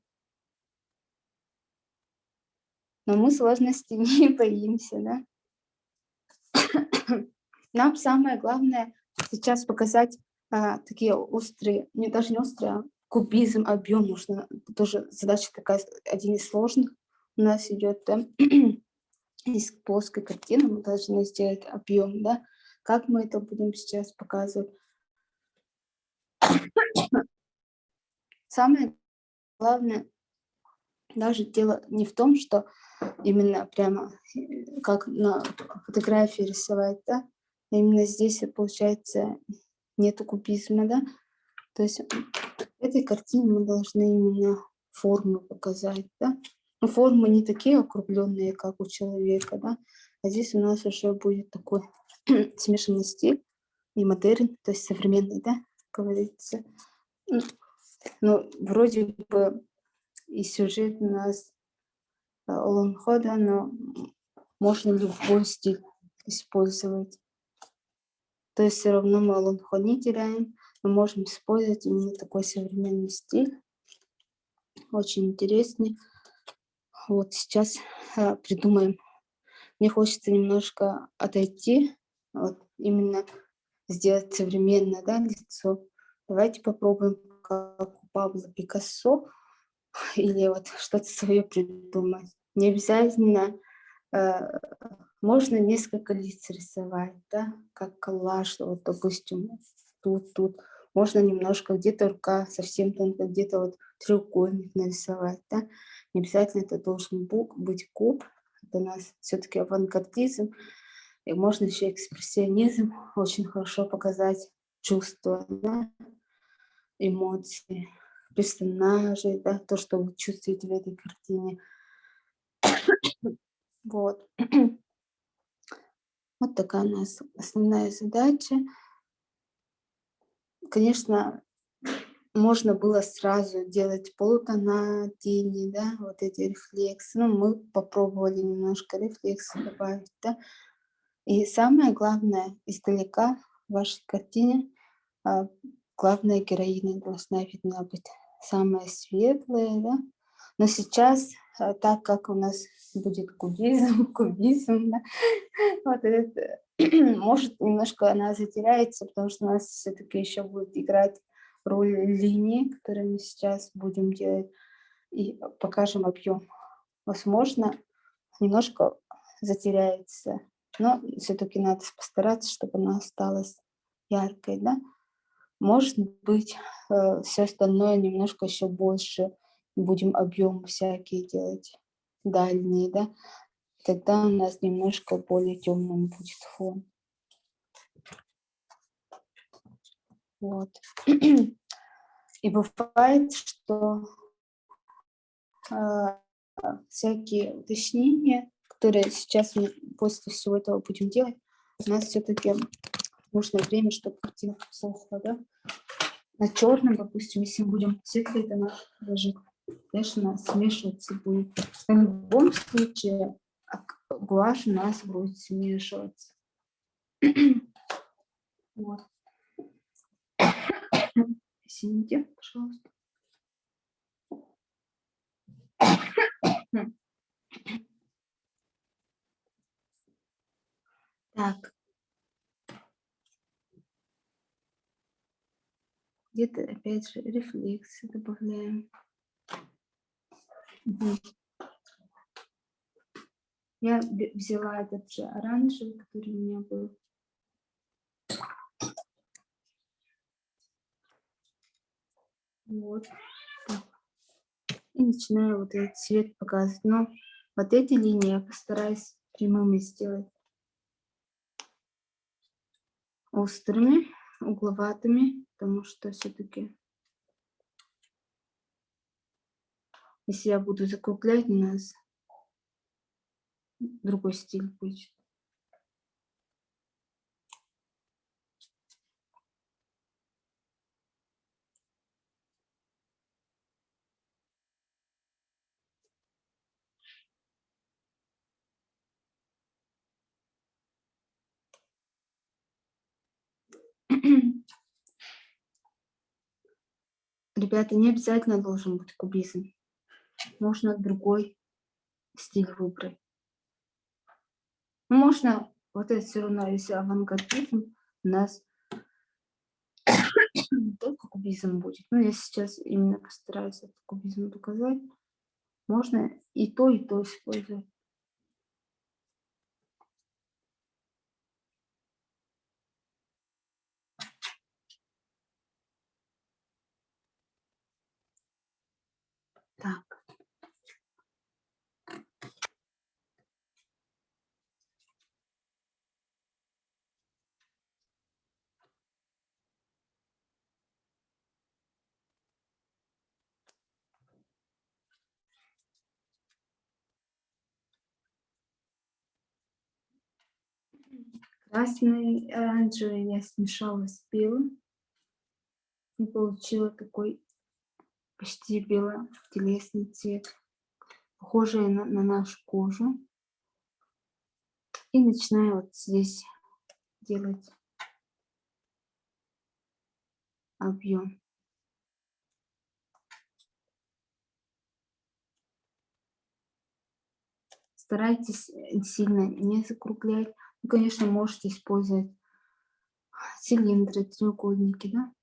но мы сложностей не боимся, да. Нам самое главное сейчас показать такие острые, не даже не острые, а кубизм, объем нужно. Тоже задача такая, один из сложных у нас идет, да. Из плоской картины мы должны сделать объем, да. Как мы это будем сейчас показывать? Самое главное, даже дело не в том, что именно прямо как на фотографии рисовать, да, а именно здесь получается нету кубизма, да. То есть в этой картине мы должны именно формы показать, да. Но формы не такие округленные, как у человека, да, а здесь у нас уже будет такой смешанный стиль и модерн, то есть современный, да, как говорится. Ну, вроде бы и сюжет у нас Олонхо, да, но можно любой стиль использовать. То есть все равно мы Олонхо не теряем, мы можем использовать именно такой современный стиль, очень интересный. Вот сейчас придумаем. Мне хочется немножко отойти, вот именно сделать современное, да, лицо. Давайте попробуем, как у Пабло Пикассо, или вот что-то свое придумать. Не обязательно можно несколько лиц рисовать, да, как коллаж, вот, допустим, тут. Можно немножко, где-то рука совсем тонко, где-то вот треугольник нарисовать, да. Не обязательно это должен быть куб, это у нас все-таки авангардизм, и можно еще экспрессионизм очень хорошо показать, чувства, да, эмоции персонажей, да, то, что вы чувствуете в этой картине. Вот. Вот такая у нас основная задача. Конечно, можно было сразу делать полутона, тени, да, вот эти рефлексы. Ну, мы попробовали немножко рефлексы добавить, да. И самое главное, издалека в вашей картине главная героиня должна видна быть самая светлая, да. Но сейчас, так как у нас будет кубизм, кубизм, да, вот это, может, немножко она затеряется, потому что у нас все-таки еще будет играть роль линии, которую мы сейчас будем делать, и покажем объем. Возможно, немножко затеряется, но все-таки надо постараться, чтобы она осталась яркой, да. Может быть, все остальное немножко еще больше будем объем всякие делать, дальние, да. Тогда у нас немножко более темным будет фон. Вот. И бывает, что всякие уточнения, которые сейчас мы после всего этого будем делать. У нас все-таки нужно время, чтобы картина сохла, да? На черном, допустим, если мы будем светлые тона даже, конечно, она смешиваться будет. Но в любом случае гуашь у нас будет смешиваться. Вот. Извините, пожалуйста. Так. Где-то, опять же, рефлексы добавляем. Угу. Я взяла этот же оранжевый, который у меня был. Вот. Так. И начинаю вот этот цвет показывать. Но вот эти линии я постараюсь прямыми сделать. Острыми, угловатыми, потому что все-таки, если я буду закруглять, у нас другой стиль будет. Ребята, не обязательно должен быть кубизм. Можно другой стиль выбрать. Можно, вот это все равно, если авангардизм, у нас не только кубизм будет. Но я сейчас именно постараюсь этот кубизм показать. Можно и то использовать. Так. Красный, оранжевый я смешала с белым и получила такой почти бело-телесный цвет, похожий на нашу кожу. И начинаю вот здесь делать объем. Старайтесь сильно не закруглять. Ну, конечно, можете использовать цилиндры, треугольники, да?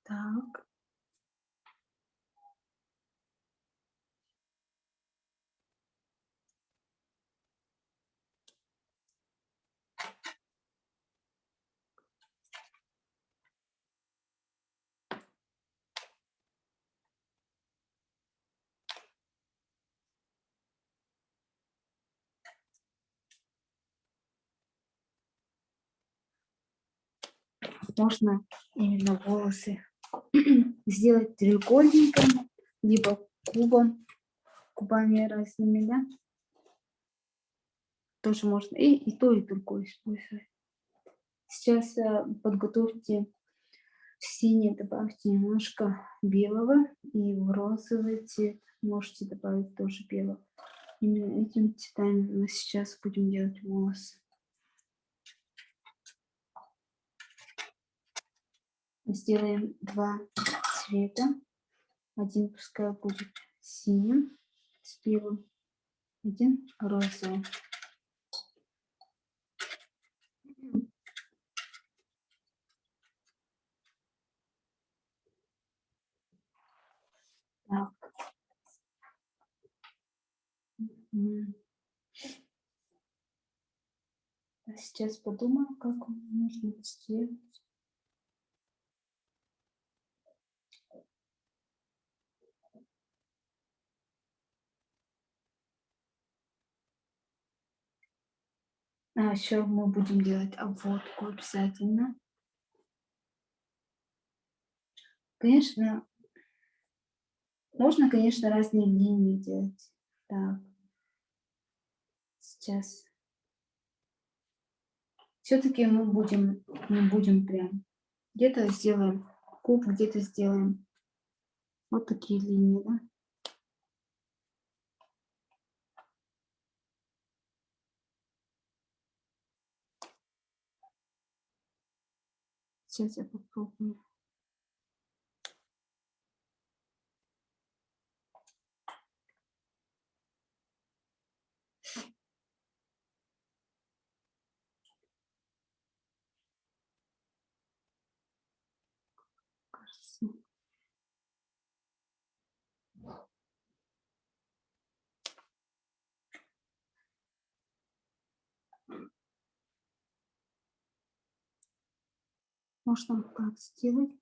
Так. Можно именно волосы сделать треугольниками, либо кубами разными, да? Тоже можно и то, и другое использовать. Сейчас подготовьте в синий, добавьте немножко белого, и в розовый цвет можете добавить тоже белого. Именно этими цветами мы сейчас будем делать волосы. Сделаем два цвета. Один пускай будет синим с белым, один розовым. Так. Сейчас подумаю, как можно это сделать. А еще мы будем делать обводку обязательно. Конечно, можно, конечно, разные линии делать. Так, сейчас. Все-таки мы не будем прям. Где-то сделаем куб, где-то сделаем вот такие линии, да? Сейчас я попробую. Кажется. Можно как сделать?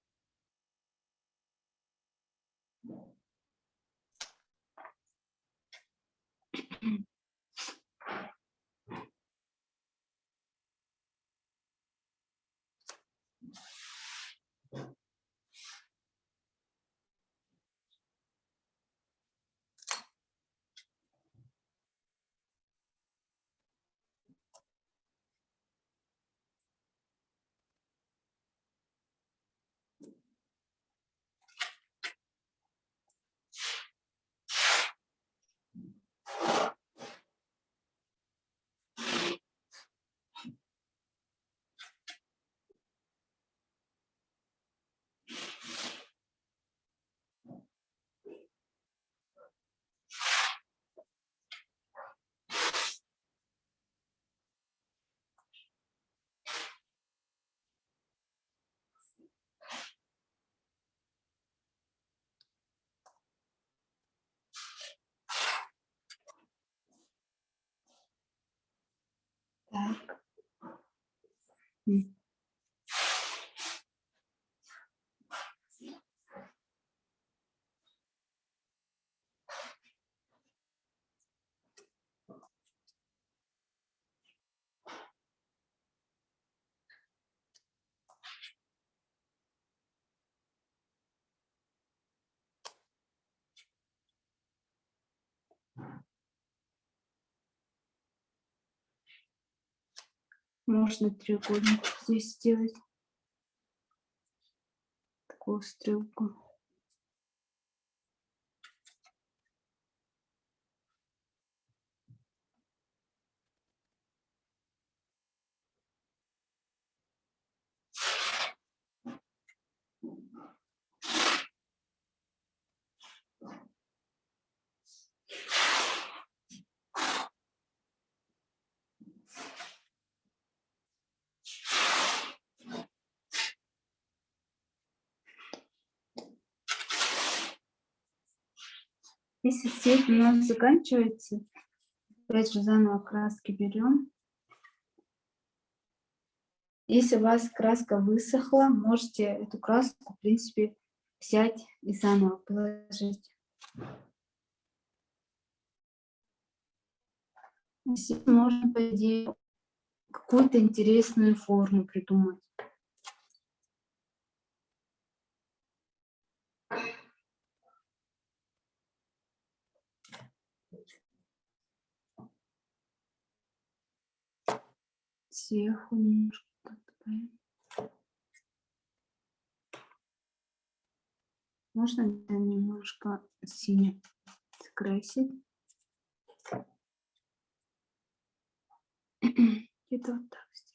Так. Можно треугольник здесь сделать. Такую стрелку. Если цвет у нас заканчивается, опять же заново краски берем. Если у вас краска высохла, можете эту краску, в принципе, взять и заново положить. Здесь можно, по идее, какую-то интересную форму придумать. Сверху немножко так добавим. Можно это немножко синим скрасить. Где-то вот так сделать.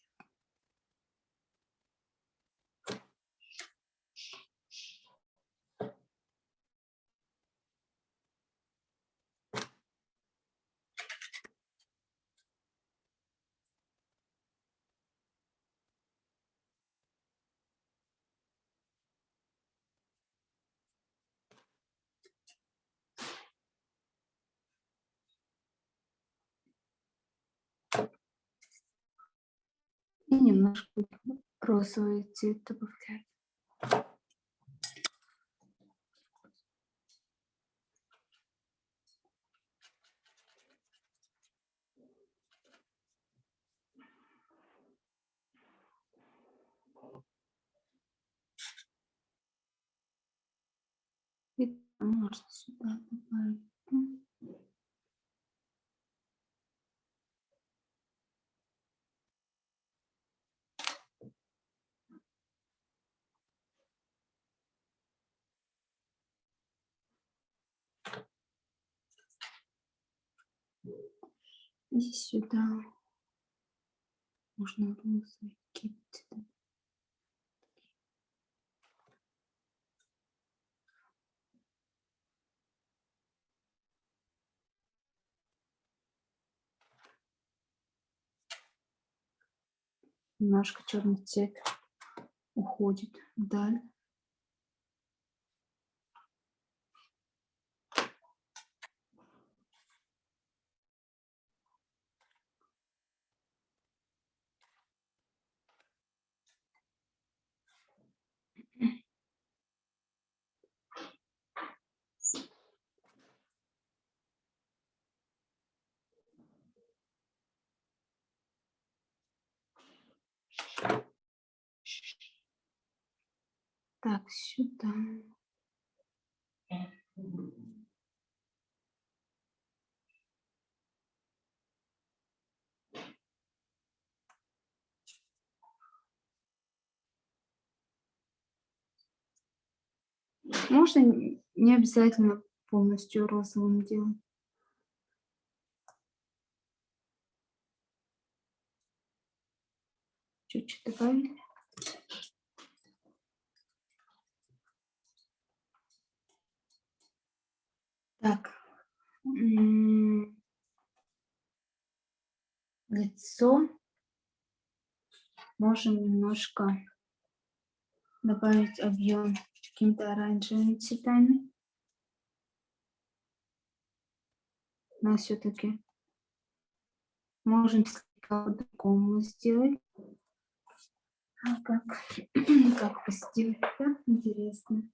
немножко розовый цвет добавлять. И можно сюда добавить. И сюда можно розовый кипятить. Немножко черный цвет уходит вдаль. Так, сюда. Можно не обязательно полностью розовым делать. Чуть-чуть добавили. Так. Лицо можем немножко добавить объем какими-то оранжевыми цветами. Но все-таки можем слегка по-другому сделать. А как сделать, да? Интересно.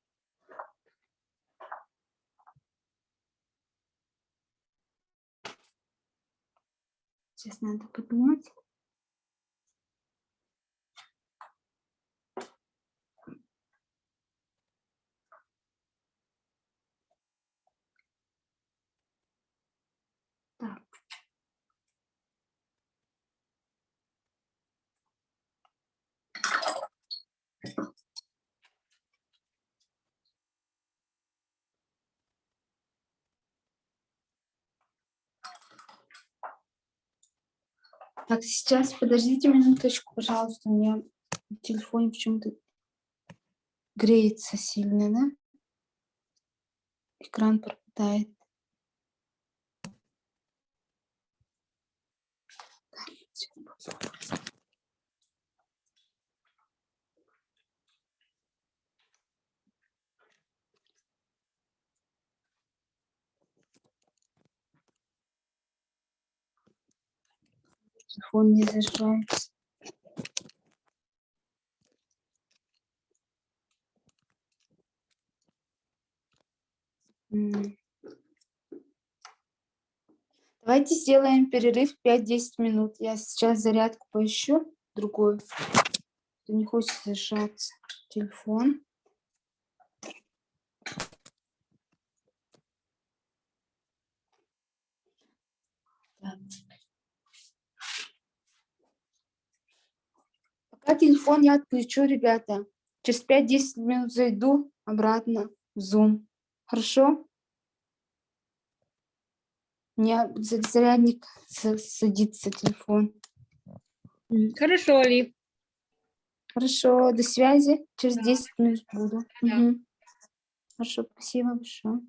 Сейчас надо подумать. Так. Так, сейчас подождите минуточку, пожалуйста. У меня в телефоне почему-то греется сильно, да? Экран пропадает. Телефон не зажигается. Давайте сделаем перерыв 5-10 минут. Я сейчас зарядку поищу другую. Не хочется зажаться телефон. Так. Пока телефон я отключу, ребята. Через 5-10 минут зайду обратно в Zoom. Хорошо? У меня зарядник садится телефон. Хорошо, Али. Хорошо, до связи. Через 10 минут буду. Да. Угу. Хорошо, спасибо большое.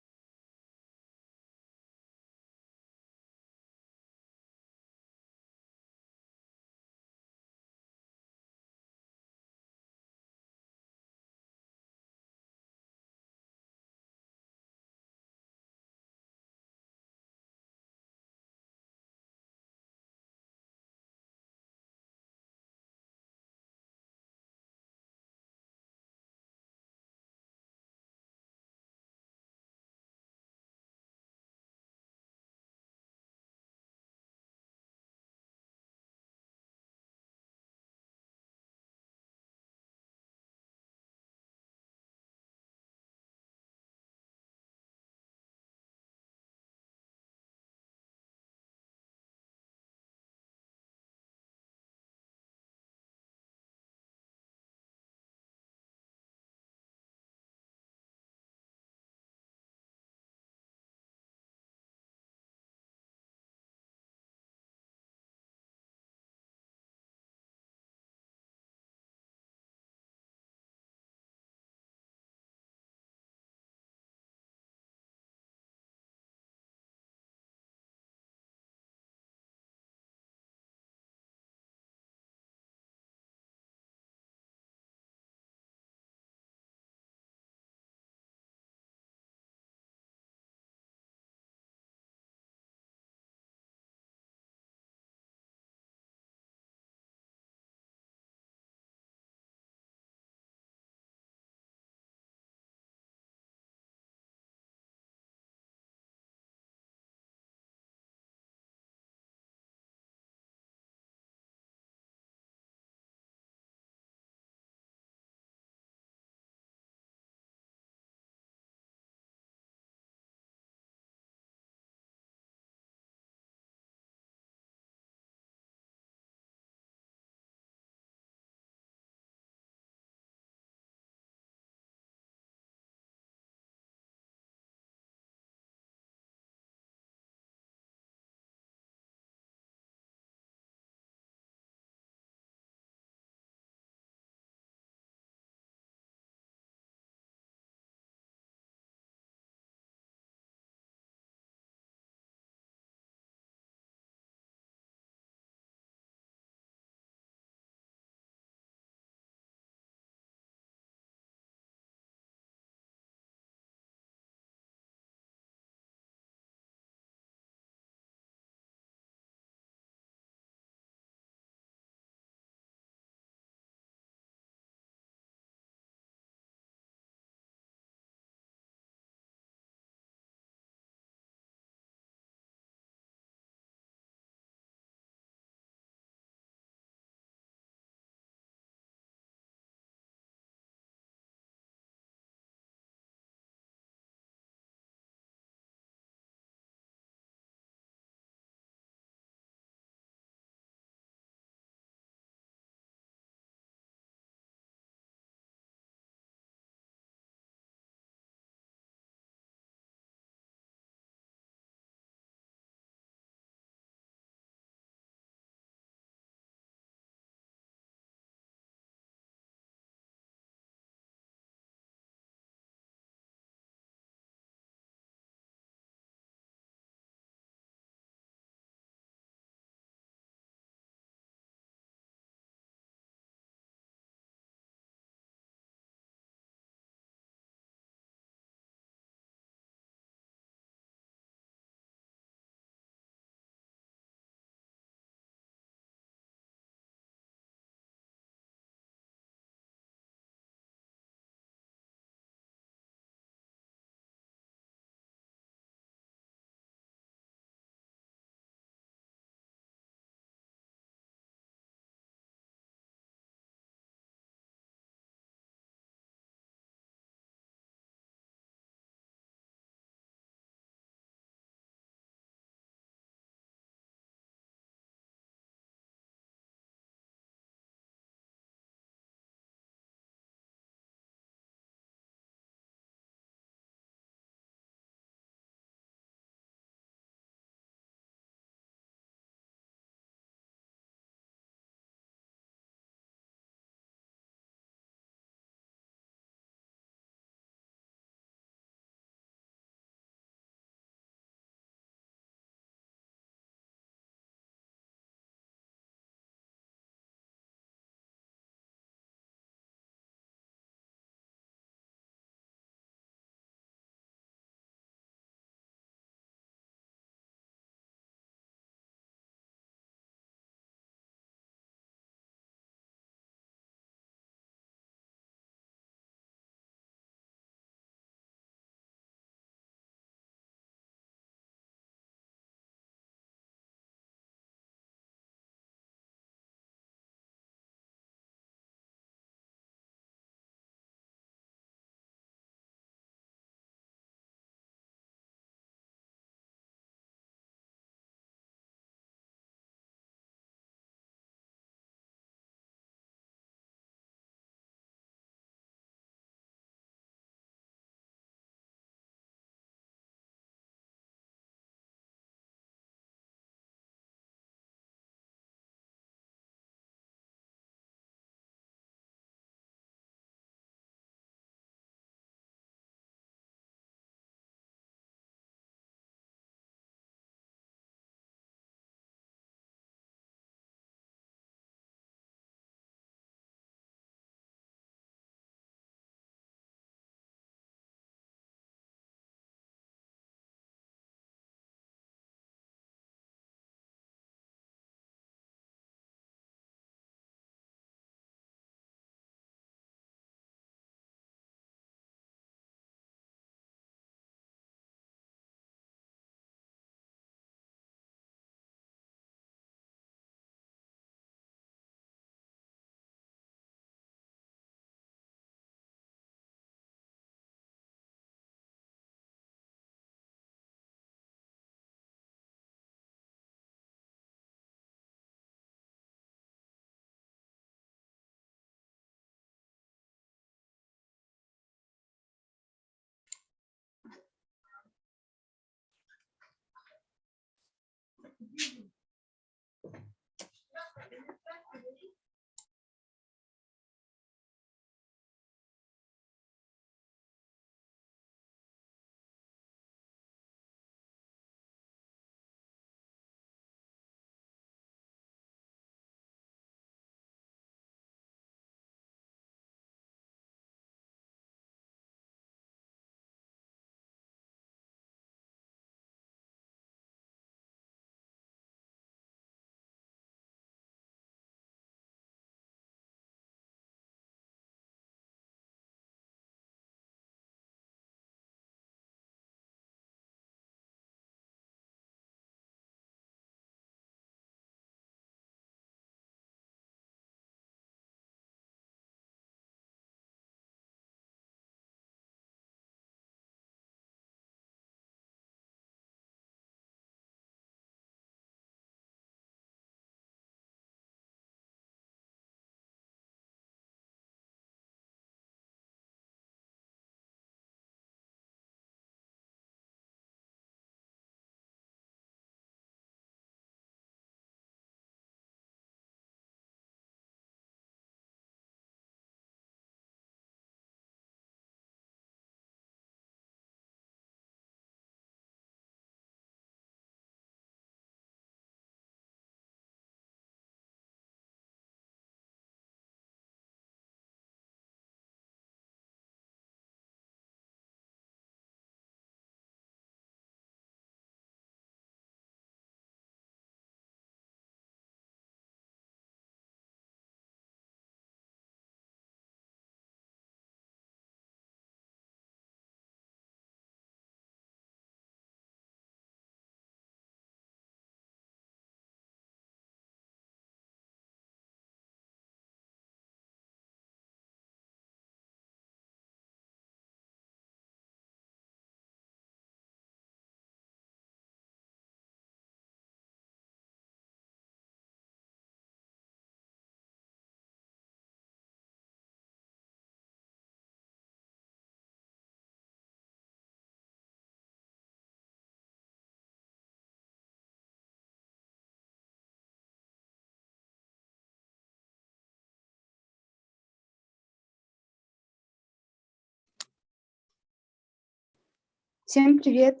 Всем привет.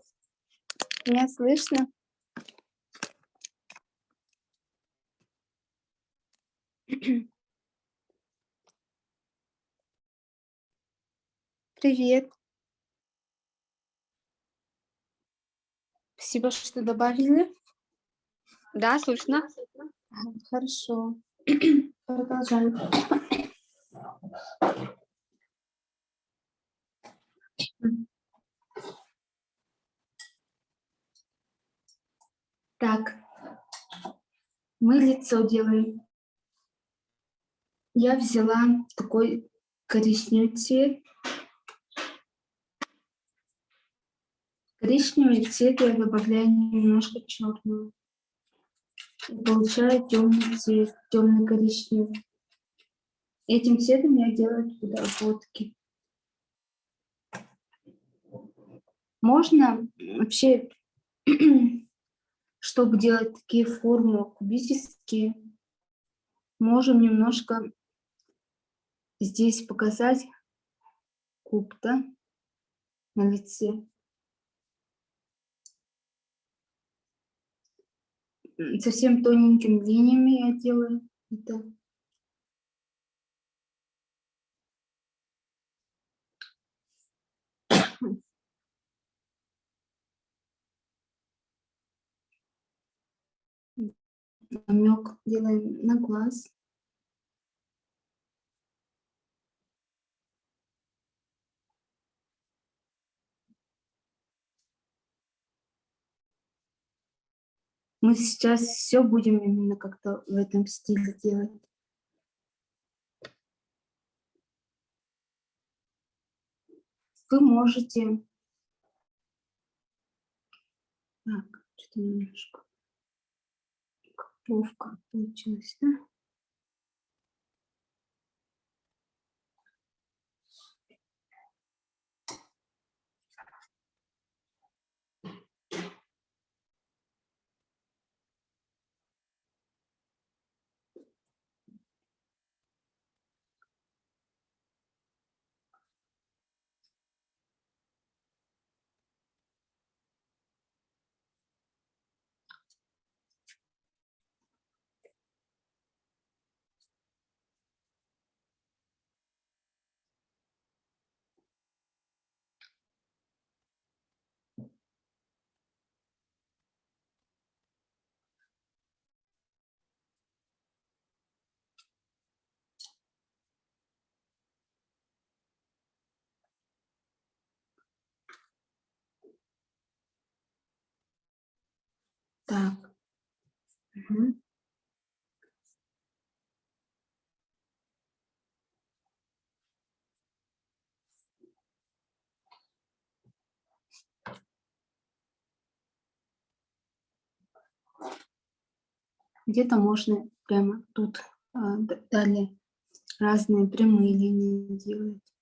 Меня слышно? Привет. Спасибо, что добавили. Да, слышно. Ага, хорошо. Продолжаем. Так, мы лицо делаем. Я взяла такой коричневый цвет. Коричневый цвет я добавляю немножко черного. И получаю темный цвет, темный коричневый. Этим цветом я делаю подработки. Можно вообще, чтобы делать такие формы кубические, можем немножко здесь показать куб, да, на лице. Совсем тоненькими линиями я делаю это. Намек делаем на глаз. Мы сейчас все будем именно как-то в этом стиле делать. Вы можете... Так, что-то немножко плохо получилось, да? Так. Мгм. Где-то можно прямо тут далее разные прямые линии делать.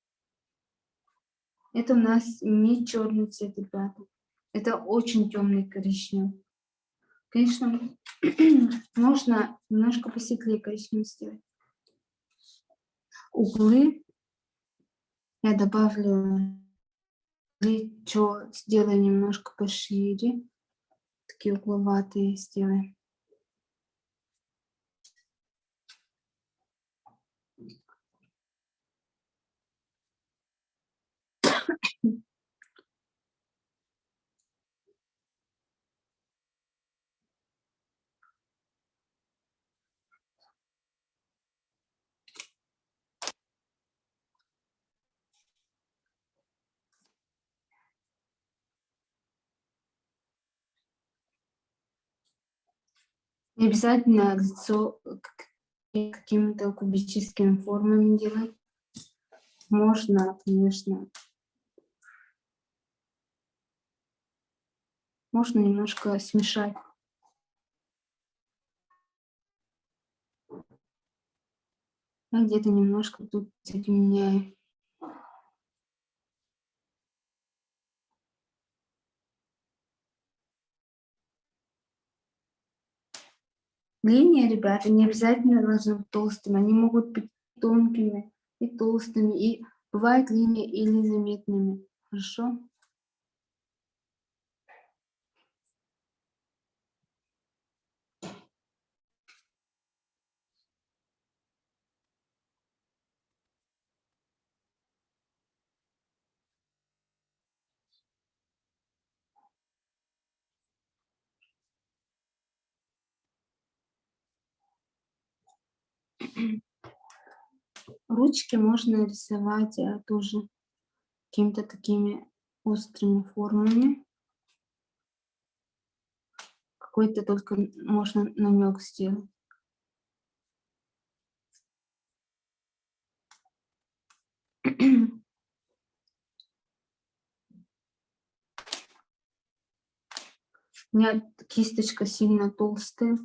Это у нас не черный цвет, ребята. Это очень темный коричневый. Конечно, можно немножко посветлее коричневый сделать. Углы я добавлю плечо, сделаю немножко пошире. Такие угловатые сделаем. Не обязательно лицо какими-то кубическими формами делать. Можно, конечно. Можно немножко смешать. Я где-то немножко тут затемняю. Линии, ребята, не обязательно должны быть толстыми. Они могут быть тонкими и толстыми. И бывают линии или заметными. Хорошо? Ручки можно рисовать тоже какими-то такими острыми формами. Какой-то только можно намек сделать. У меня кисточка сильно толстая.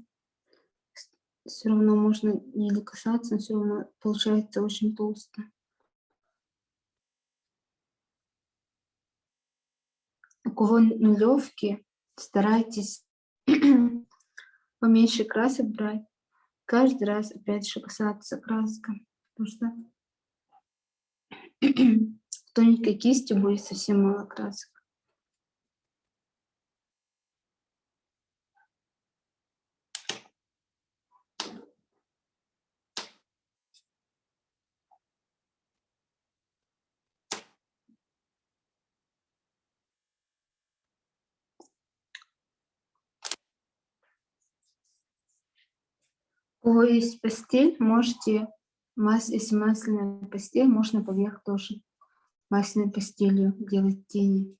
Все равно можно еле касаться, но все равно получается очень толсто. У кого нулевки, старайтесь поменьше красок брать. Каждый раз опять же касаться краской, потому что в тоненькой кисти будет совсем мало красок. У кого есть пастель, можете, если масляная пастель, можно поверх тоже масляной пастелью делать тени.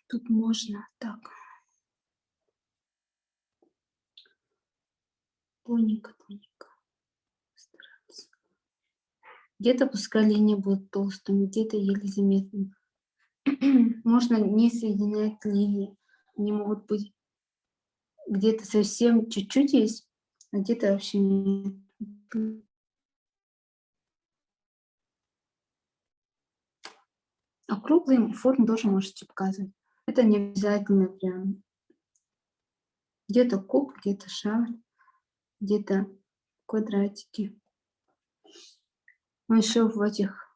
Тут можно так, тоненько-тоненько стараться. Где-то пускай линия будет толстыми, где-то еле заметными. Можно не соединять линии. Они могут быть где-то совсем чуть-чуть есть, а где-то вообще нет. Округлые формы тоже можете показывать. Это не обязательно прям. Где-то куб, где-то шар, где-то квадратики. Но еще в этих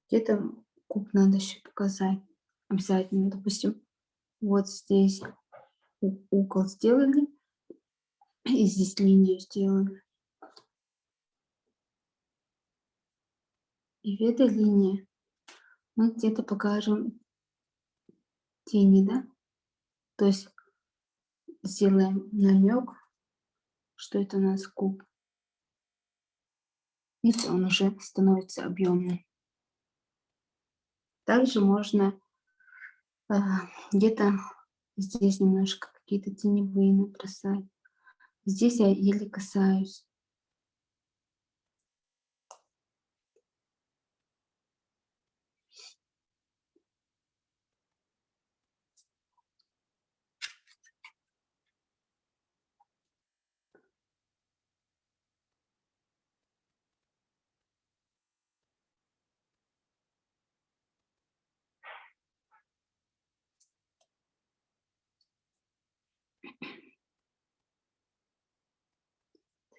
где-то куб надо еще показать. Обязательно. Допустим, вот здесь угол сделали, и здесь линию сделали. И в этой линии мы где-то покажем тени, да? То есть сделаем намек, что это у нас куб. Видите, он уже становится объемным. Также можно где-то здесь немножко какие-то теневые набросать. Здесь я еле касаюсь.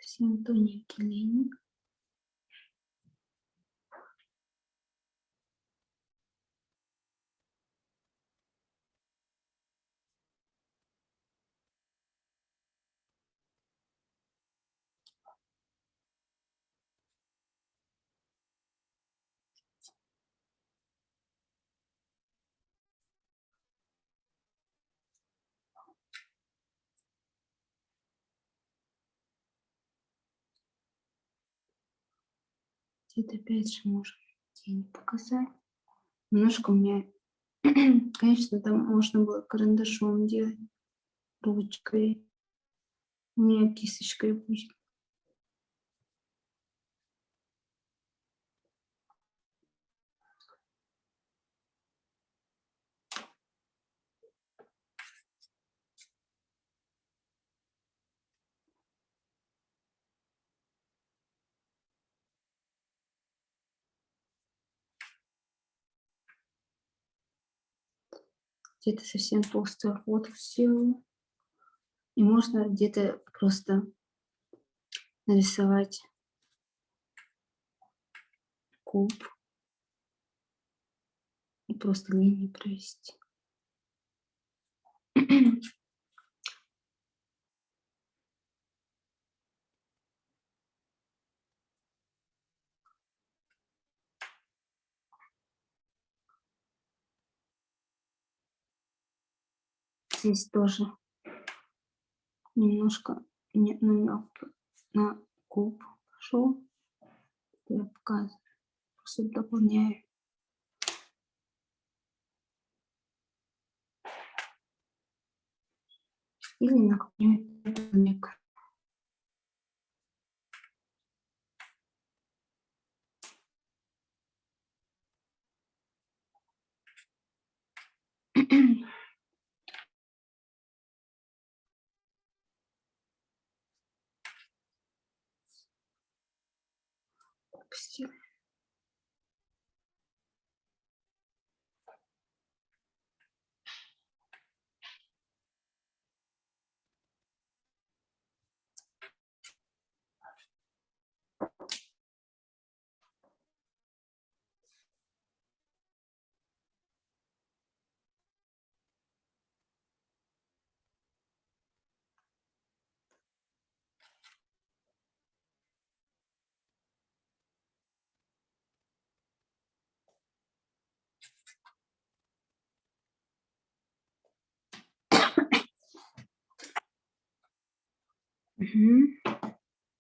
Совсем тоненькие линии. Где-то опять же можем тени показать. Немножко у меня, конечно, там можно было карандашом делать, ручкой. У меня кисточкой пусть. где-то совсем толстую фотку сделаю. И можно где-то просто нарисовать куб и просто линии провести. Здесь тоже немножко намек на куб пошел. Я показываю, просто дополняю. Или на какой-нибудь намек. Опустила.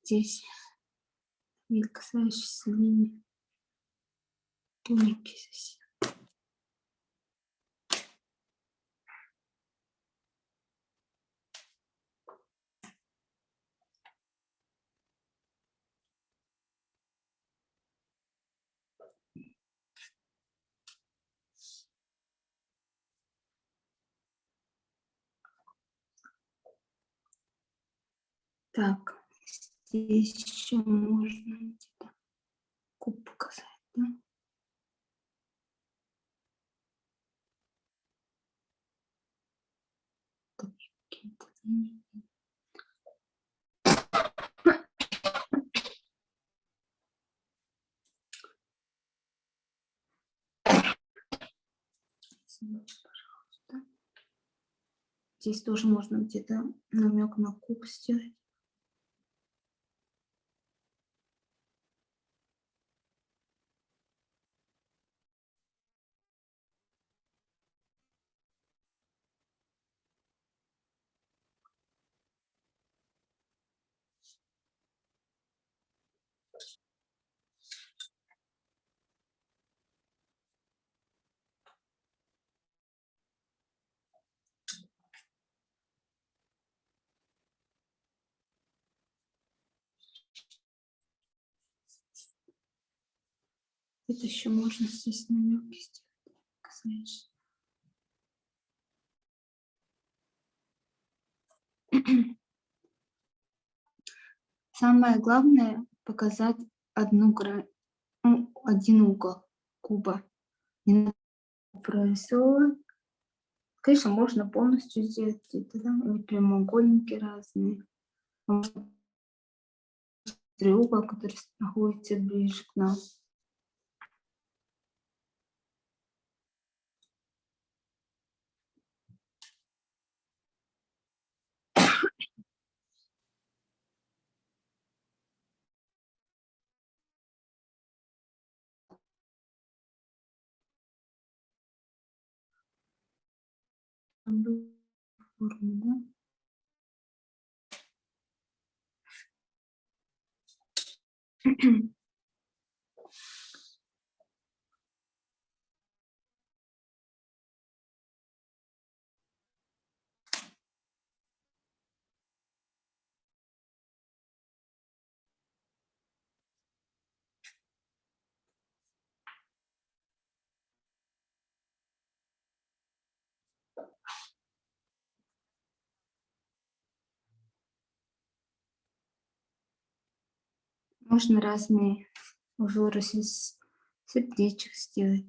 Здесь не касающиеся линии тоненькие совсем. Так, здесь еще можно где-то куб показать, да? Какие-то линии. Извините, пожалуйста. Здесь тоже можно где-то намек на куб сделать. Это еще можно здесь намеки сделать, касаешься. Самое главное показать одну грань, один угол куба. Не надо прорисовывать. Конечно, можно полностью сделать где-то, да, или прямоугольники разные. Можно треугол, который находится ближе к нам. Форму, да? Можно разные узоры из сердечек сделать.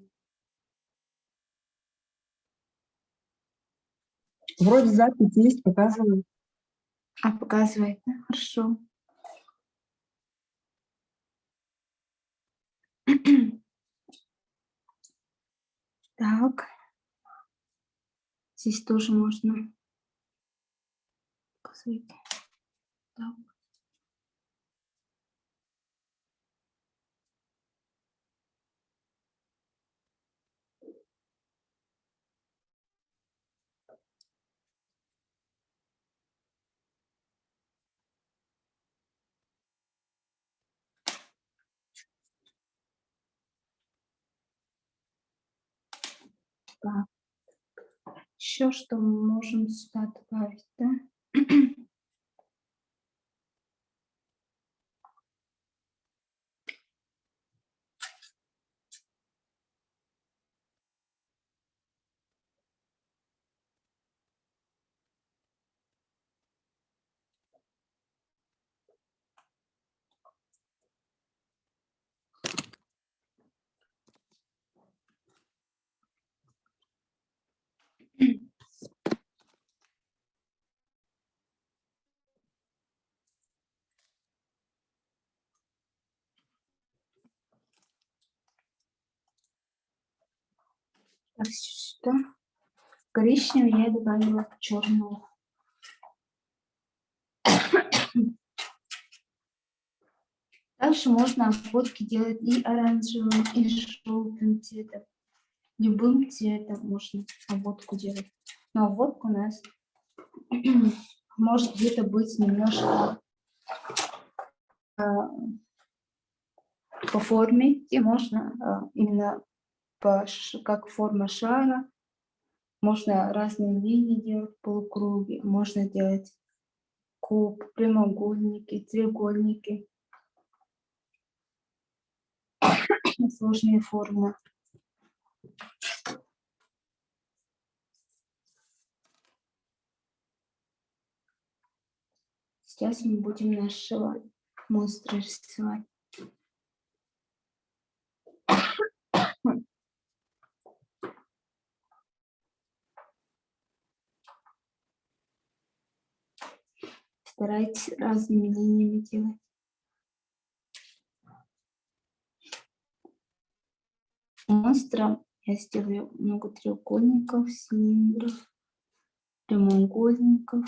Вроде запись есть, показываю. А, показывает, да? Хорошо. Так, здесь тоже можно показывать. Так. Так. Еще что мы можем сюда добавить, да? Так, сюда. Коричневый я добавила черного. Также можно обводки делать и оранжевым, и желтым цветом. Любым цветом можно обводку делать. Но обводка у нас может где-то быть немножко по форме, и можно именно как форма шара. Можно разные линии делать, полукруги, можно делать куб, прямоугольники, треугольники, сложные формы. Сейчас мы будем нашего монстра рисовать. Старайтесь разными линиями делать. Монстра я сделаю много треугольников, цилиндров, прямоугольников.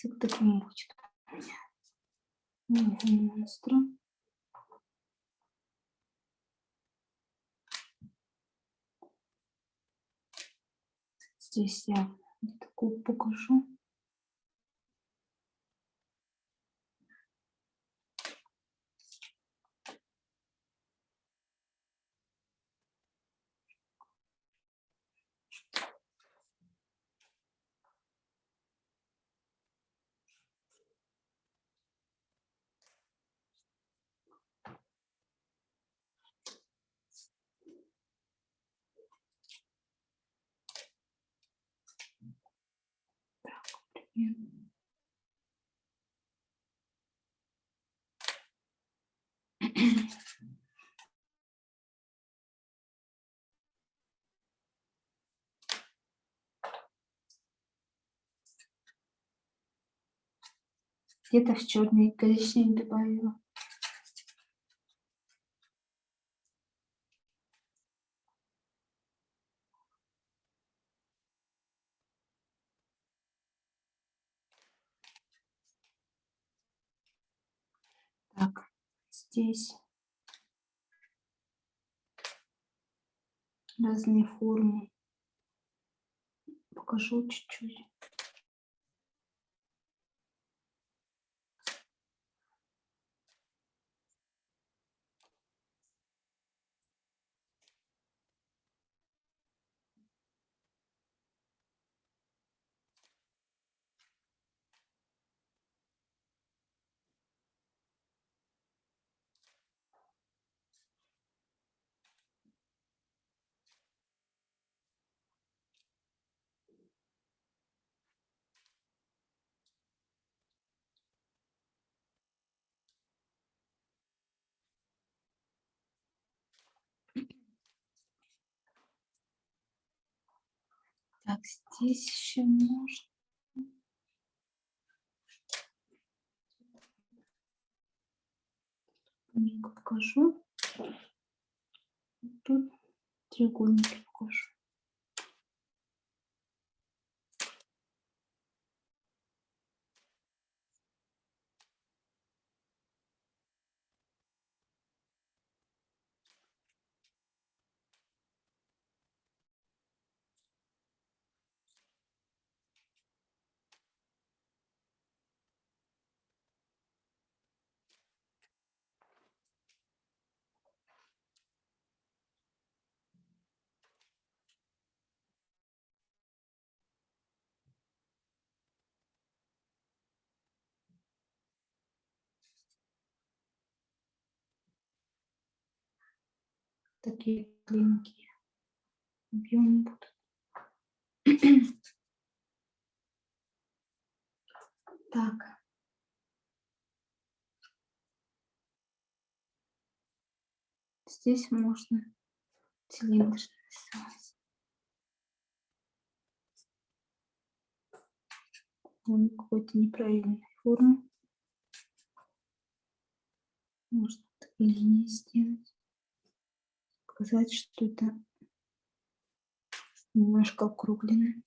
Вот таким будет у меня монстра. Здесь я такую покажу. Где-то в черный и коричневый добавила. Так, здесь разные формы. Покажу чуть-чуть. Так, здесь еще можно. Маленько покажу. Тут треугольники покажу. Такие длинненькие объемы будут. Так. Здесь можно цилиндр нарисовать. Он какой-то неправильной формы. Можно такие линии сделать. Показать, что это немножко округлено.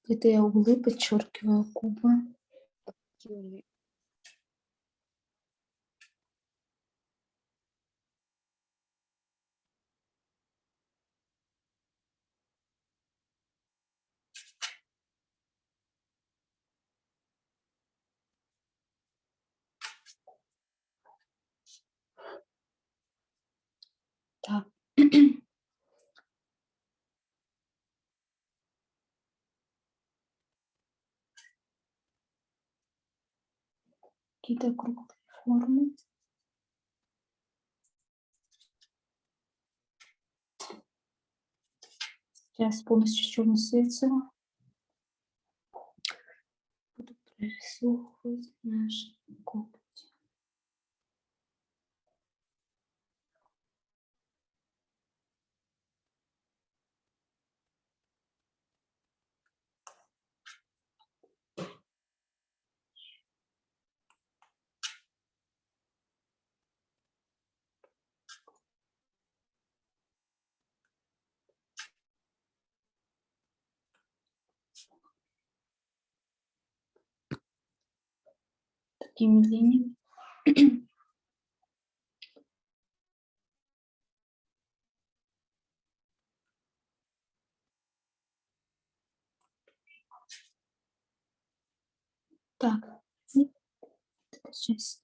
Это я углы подчеркиваю кубы. Так. Какие-то круглые формы. Сейчас с помощью черного средства буду прорисовывать наши когти. такими линиями. Так, и эта часть.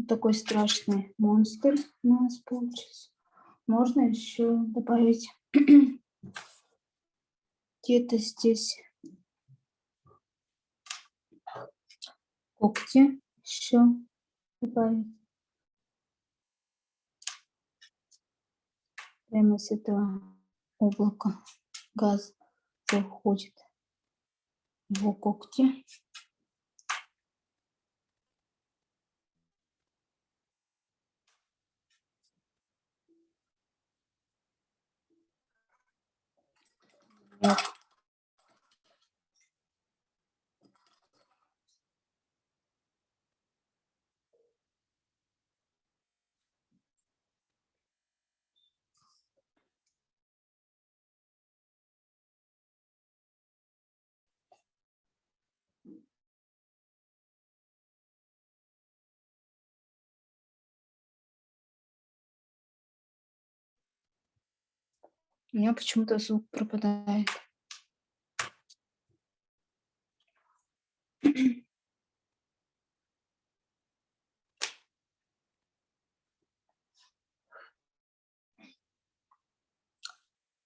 Такой страшный монстр у нас получился. Можно еще добавить где-то здесь когти еще добавить. Прямо с этого облака газ заходит в его когти. Вот. У меня почему-то звук пропадает.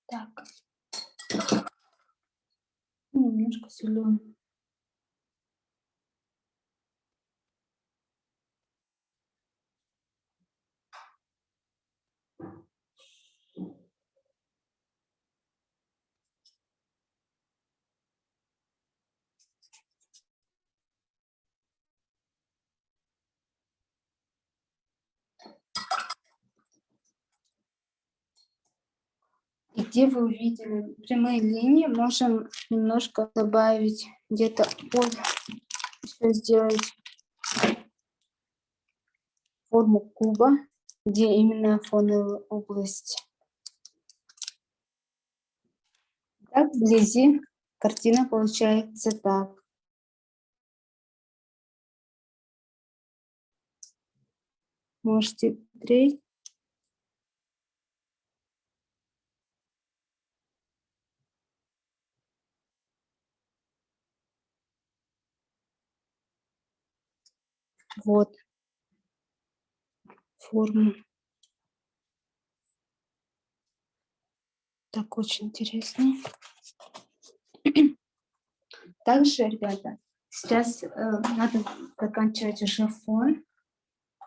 Так. Немножко зеленый. И где вы увидели прямые линии, можем немножко добавить где-то еще сделать форму куба, где именно фоновая область. Так, вблизи картина получается так. Можете смотреть. Вот форму. Так, очень интересно. Также, ребята, сейчас надо заканчивать уже фон.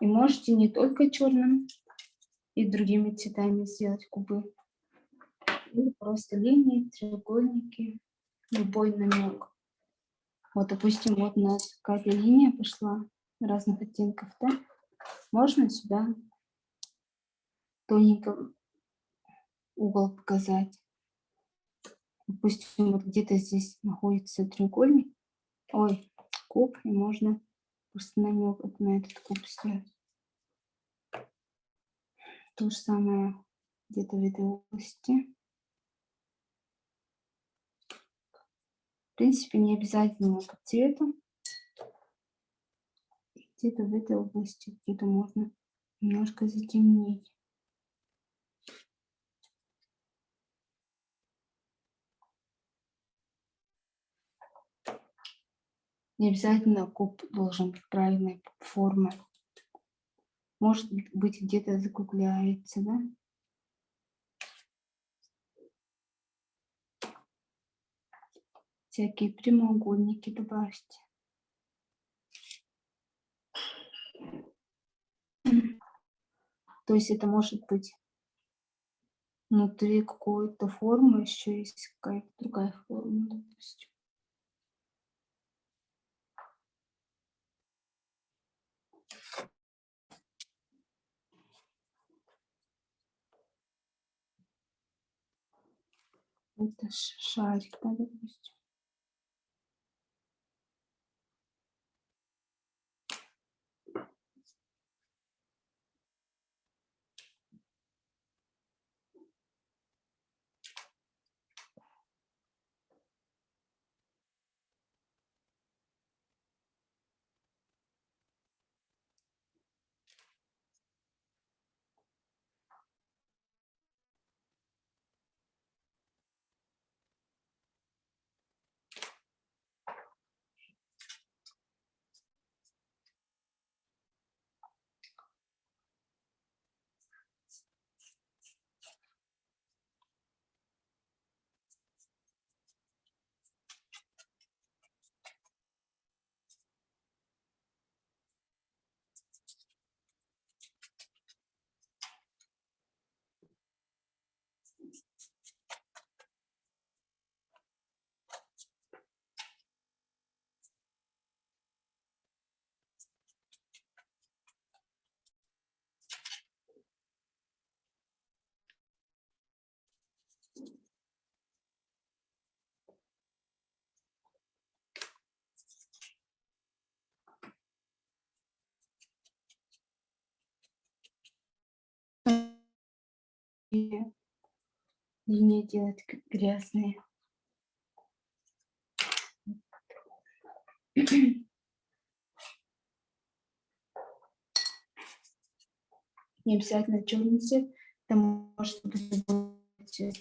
И можете не только черным и другими цветами сделать кубы. Или просто линии, треугольники, любой намек. Вот, допустим, вот у нас какая-то линия пошла разных оттенков, да? Можно сюда тоненько угол показать. Допустим, вот где-то здесь находится треугольник, куб, и можно просто намек на этот куб сделать. То же самое где-то в этой области. В принципе, не обязательно по цвету. Где-то в этой области, где-то можно немножко затемнить. Не обязательно куб должен быть правильной формы. Может быть, где-то закругляется, да? Всякие прямоугольники добавьте. То есть это может быть внутри какой-то формы, еще есть какая-то другая форма, допустим. Это шарик, да, допустим. И линии делать грязные. Не обязательно черный цвет, это может быть любой цвет.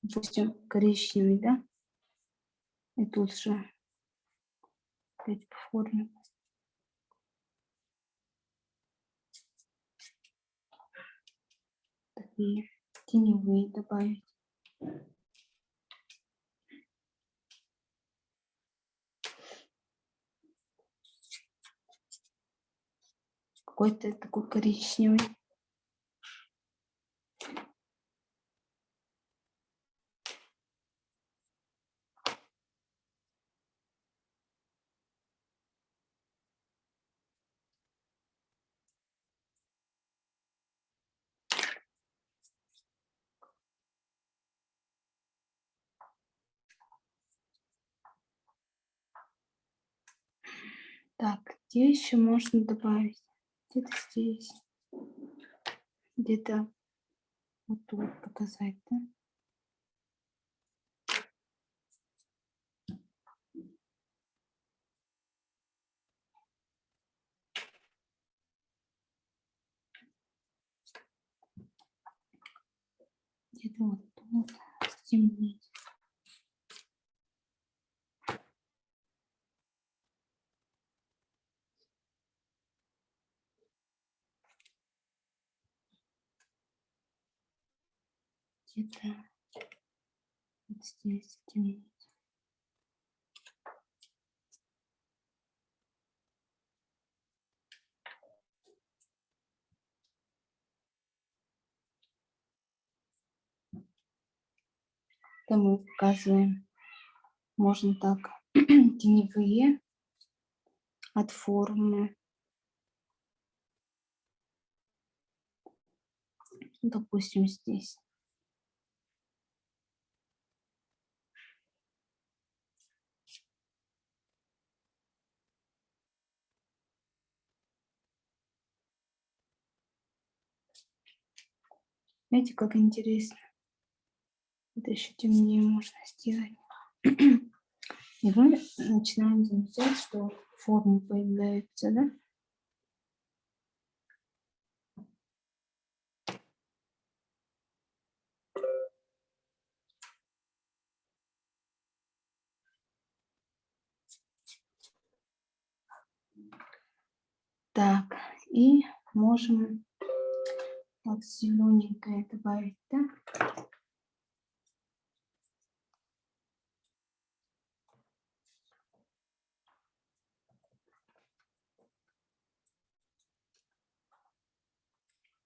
Допустим, коричневый, да? И тут же опять по форме. Такие теневые добавить. Какой-то такой коричневый. Так, где еще можно добавить? Где-то здесь. Где-то вот тут показать, да? Где-то вот тут стемнить. Где-то вот здесь стемнить. Это мы показываем. Можно так. Теневые от формы. Допустим, здесь. Видите, как интересно. Это еще темнее можно сделать. И мы начинаем замечать, что формы появляются, да? Так, и можем так зелененькое добавить, да?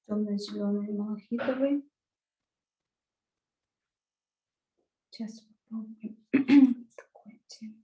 Темно-зеленый малахитовый. Сейчас попробуем такой оттенок.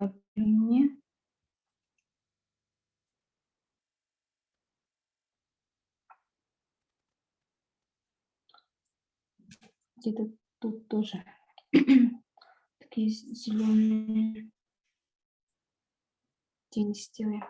объемнее. Где-то тут тоже такие зеленые тени сделаем.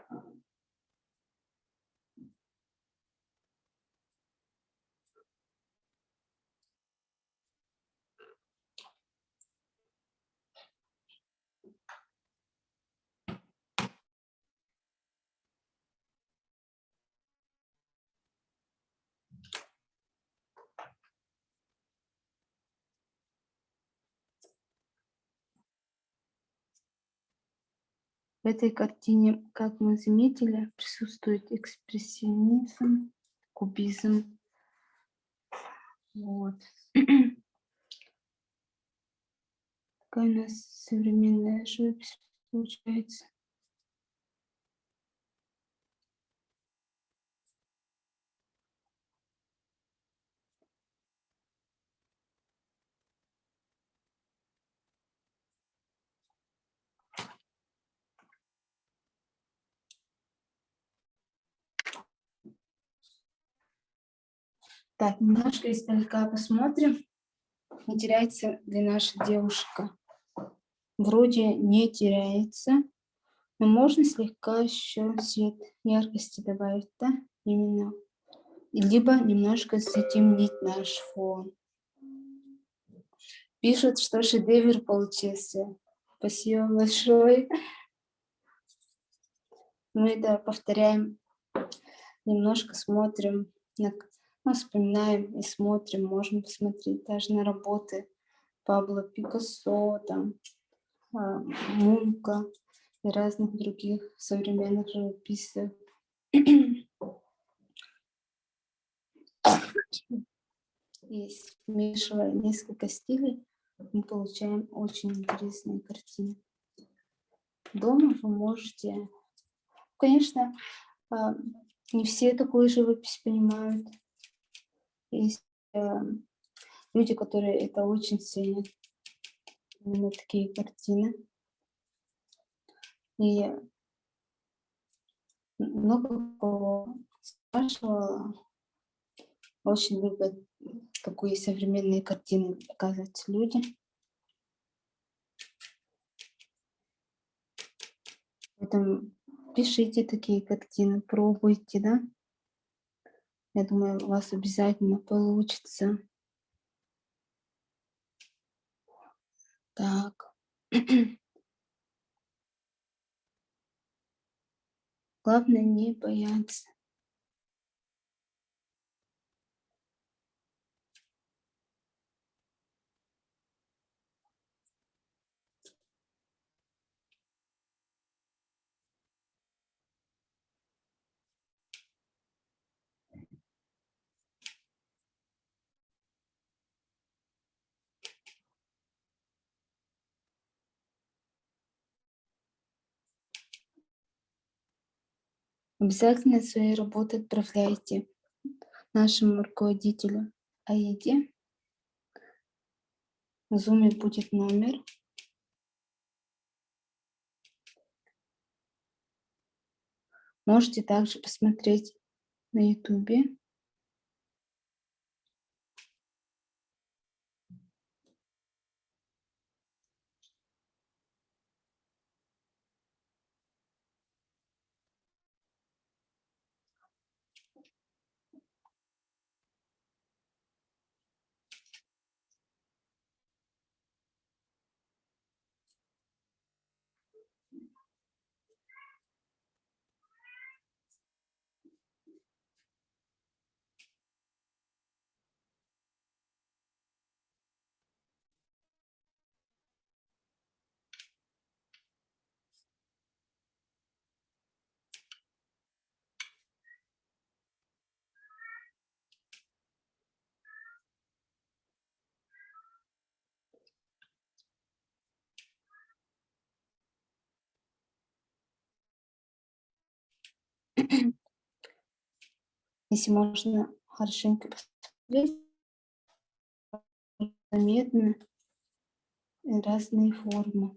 В этой картине, как мы заметили, присутствует экспрессионизм, кубизм. Вот. Такая у нас современная живопись получается. Так, немножко издалека посмотрим, не теряется ли наша девушка. Вроде не теряется, но можно слегка еще цвет яркости добавить, да, именно. Либо немножко затемнить наш фон. Пишут, что шедевр получился. Спасибо большое. Мы это повторяем, немножко смотрим, вспоминаем и смотрим, можем посмотреть даже на работы Пабло Пикассо, там, Мунка и разных других современных живописцев. И смешивая несколько стилей, мы получаем очень интересные картины. Дома вы можете... Конечно, не все такую живопись понимают. Есть люди, которые это очень ценят. Именно такие картины. И много кого спрашивала, очень любят такие современные картины показывать люди. Поэтому пишите такие картины, пробуйте, да? Я думаю, у вас обязательно получится. Так. Главное не бояться. Обязательно свои работы отправляйте нашему руководителю Аиде. В Zoom будет номер. Можете также посмотреть на YouTube. Если можно хорошенько посмотреть, заметны разные формы.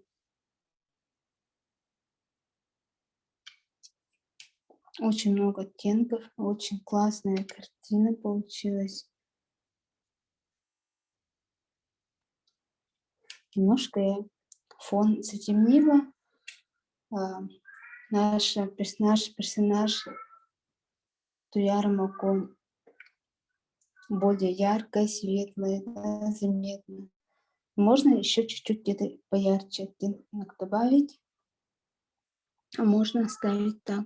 Очень много оттенков, очень классная картина получилась. Немножко я фон затемнила. Наш персонаж Туяра Макон более яркая, светлая, да, заметно. Можно еще чуть-чуть где-то поярче оттенок добавить, а можно оставить так.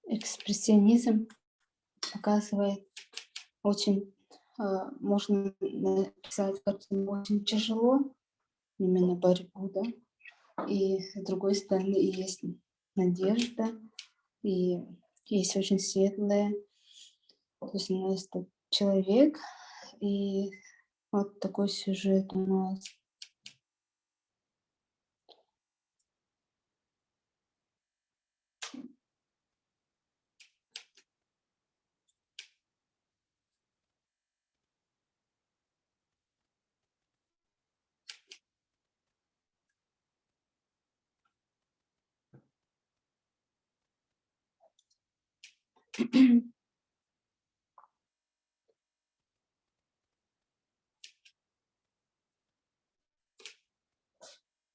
Экспрессионизм показывает очень, можно написать картину очень тяжело, именно борьбу, да, и с другой стороны есть надежда, и есть очень светлая, то есть у нас тут человек, и вот такой сюжет у нас.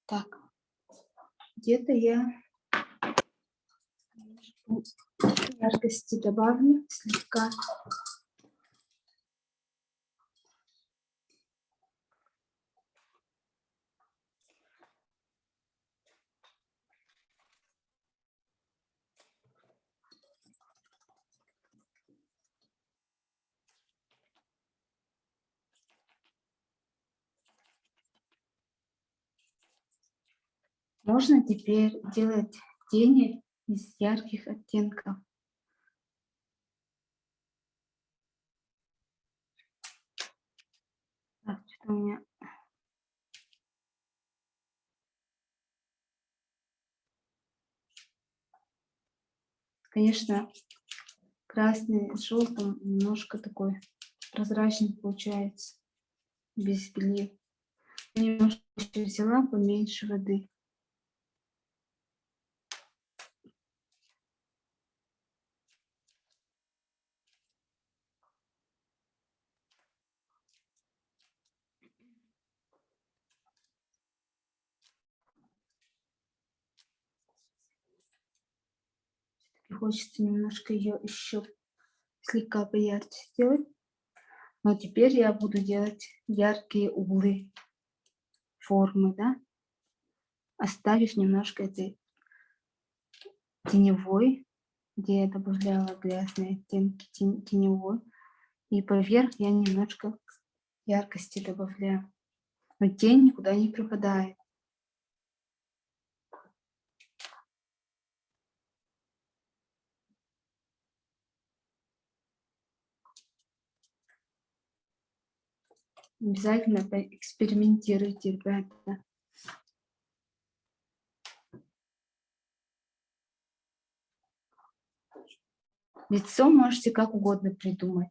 Так, где-то я яркости добавлю слегка. Можно теперь делать тени из ярких оттенков. Так, что у меня... Конечно, красный с желтым немножко такой прозрачный получается, без белья. Немножко еще взяла поменьше воды. И хочется немножко ее еще слегка поярче сделать. Но теперь я буду делать яркие углы формы, да, оставив немножко этой теневой, где я добавляла грязные оттенки теневой. И поверх я немножко яркости добавляю. Но тень никуда не пропадает. Обязательно поэкспериментируйте, ребята. Лицо можете как угодно придумать.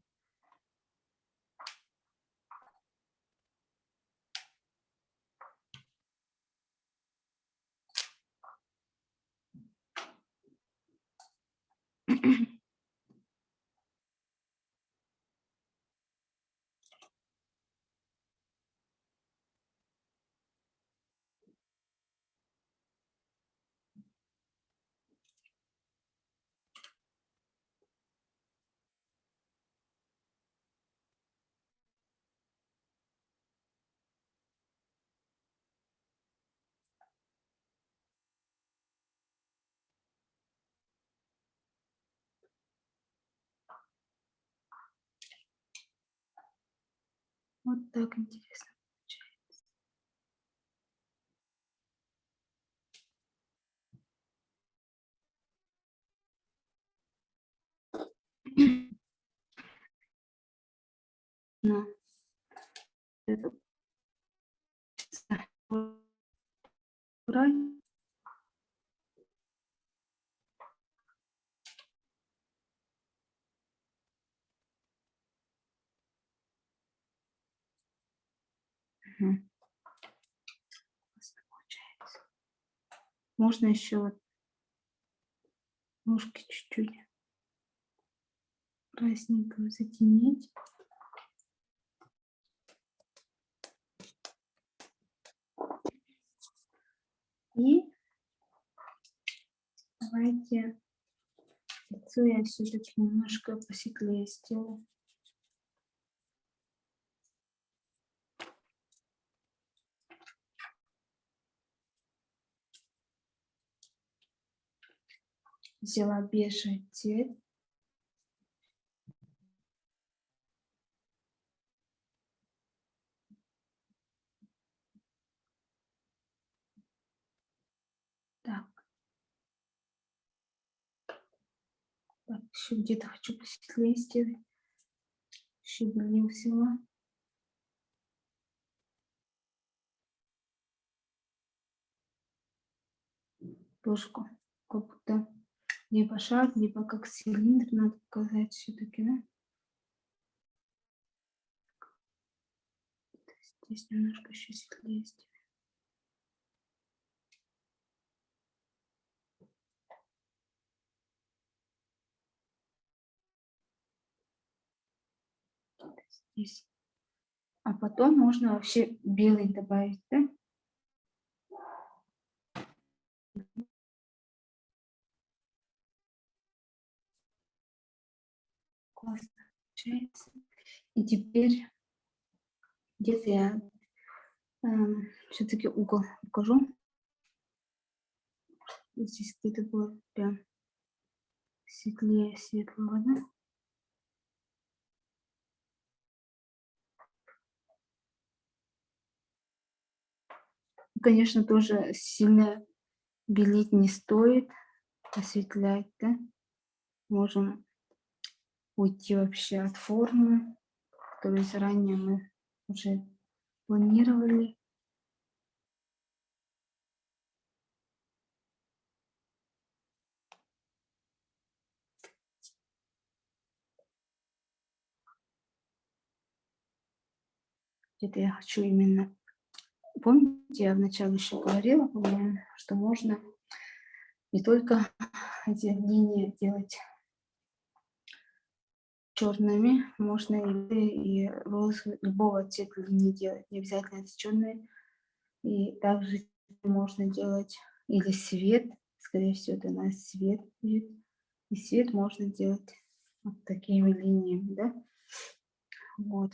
Вот так интересно получается. Но это убрать. Мгм. Классно получается. Можно еще вот ножки чуть-чуть красненького затенить. И давайте лицо я все-таки немножко посветлее сделаю. Взяла бежевый цвет. Так. Так, еще где-то хочу посветлее сделать. Еще белил взяла. Ложку, как будто либо шар, либо как цилиндр, надо показать все-таки, да? Здесь немножко еще светлее сделать. Здесь. А потом можно вообще белый добавить, да? Классно получается. И теперь где-то я все-таки угол покажу. Здесь где-то будет прям светлее светлого, да? Конечно, тоже сильно белить не стоит, осветлять, да? Можем уйти вообще от формы, которую заранее мы уже планировали. Где-то я хочу именно... Помните, я вначале еще говорила, по-моему, что можно не только эти линии делать черными, можно и розовый, любого цвета линии делать, не обязательно это черные. И также можно делать или свет, скорее всего, это у нас свет будет. И свет можно делать вот такими линиями, да? Вот.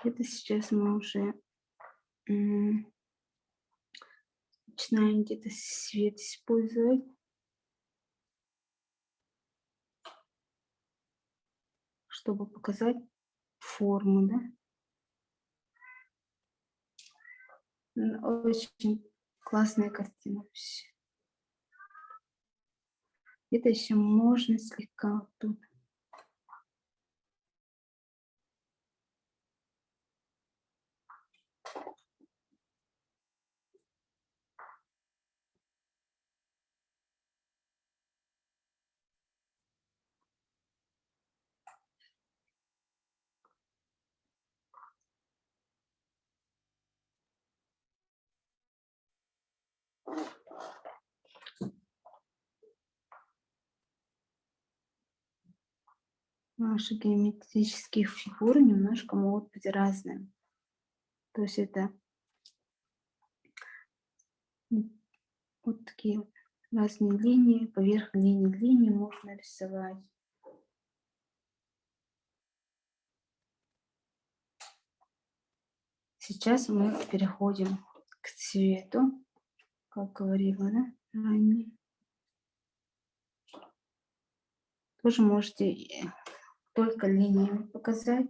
Это сейчас мы уже начинаем где-то свет использовать, чтобы показать форму, да? Очень классная картина вообще. Это еще можно слегка вот тут. Наши геометрические фигуры немножко могут быть разными. То есть это вот такие вот разные линии, поверх линии можно рисовать. Сейчас мы переходим к цвету, как говорила, да, ранее. Тоже можете только линиями показать.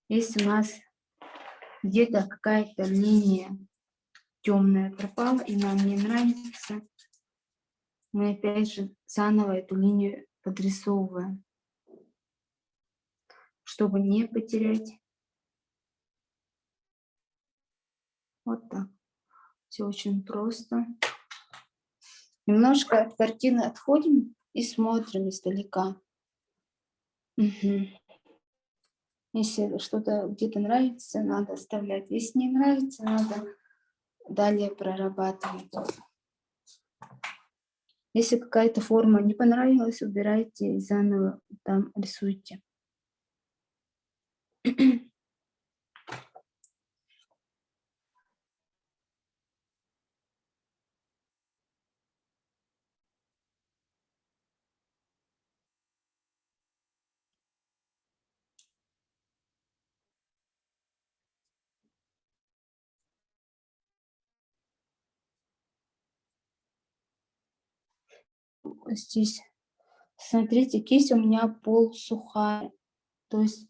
Если у нас где-то какая-то линия темная пропала и нам не нравится, Мы опять же заново эту линию подрисовываем, чтобы не потерять. Вот так. Все очень просто. Немножко от картины отходим и смотрим издалека. Мгм. Если что-то где-то нравится, надо оставлять. Если не нравится, надо далее прорабатывать. Если какая-то форма не понравилась, убирайте и заново там рисуйте. Здесь, смотрите, кисть у меня полусухая. То есть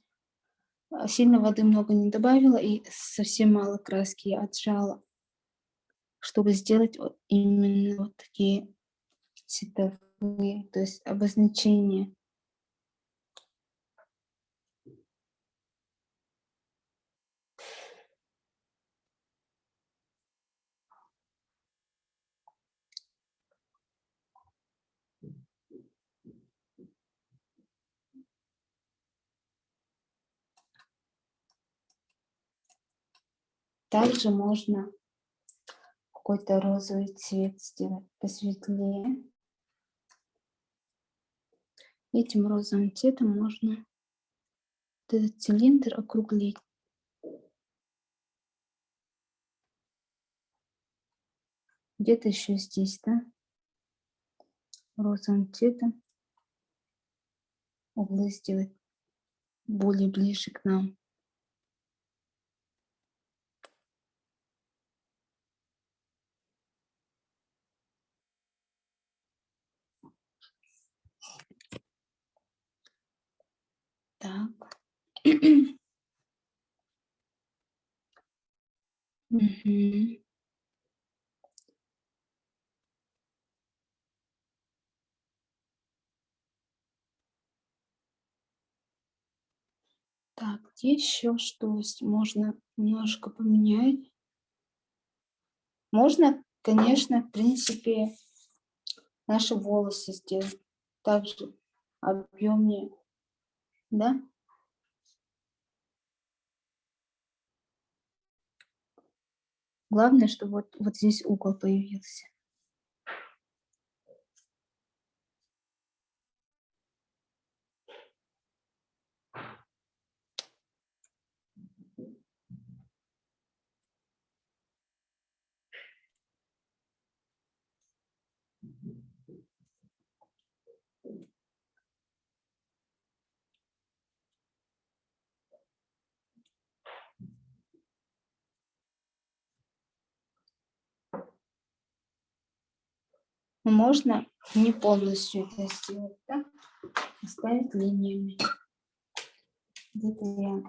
сильно воды много не добавила и совсем мало краски я отжала, чтобы сделать вот именно вот такие цветовые, то есть обозначения. Также можно какой-то розовый цвет сделать посветлее. Этим розовым цветом можно вот этот цилиндр округлить. Где-то еще здесь, да, розовым цветом углы сделать более ближе к нам. Так. Мгм. Так, где еще что можно немножко поменять? Можно, конечно, в принципе, наши волосы сделать также объемнее, да? Главное, чтобы вот здесь угол появился. Можно не полностью это сделать, да? Оставить линиями. Где-то я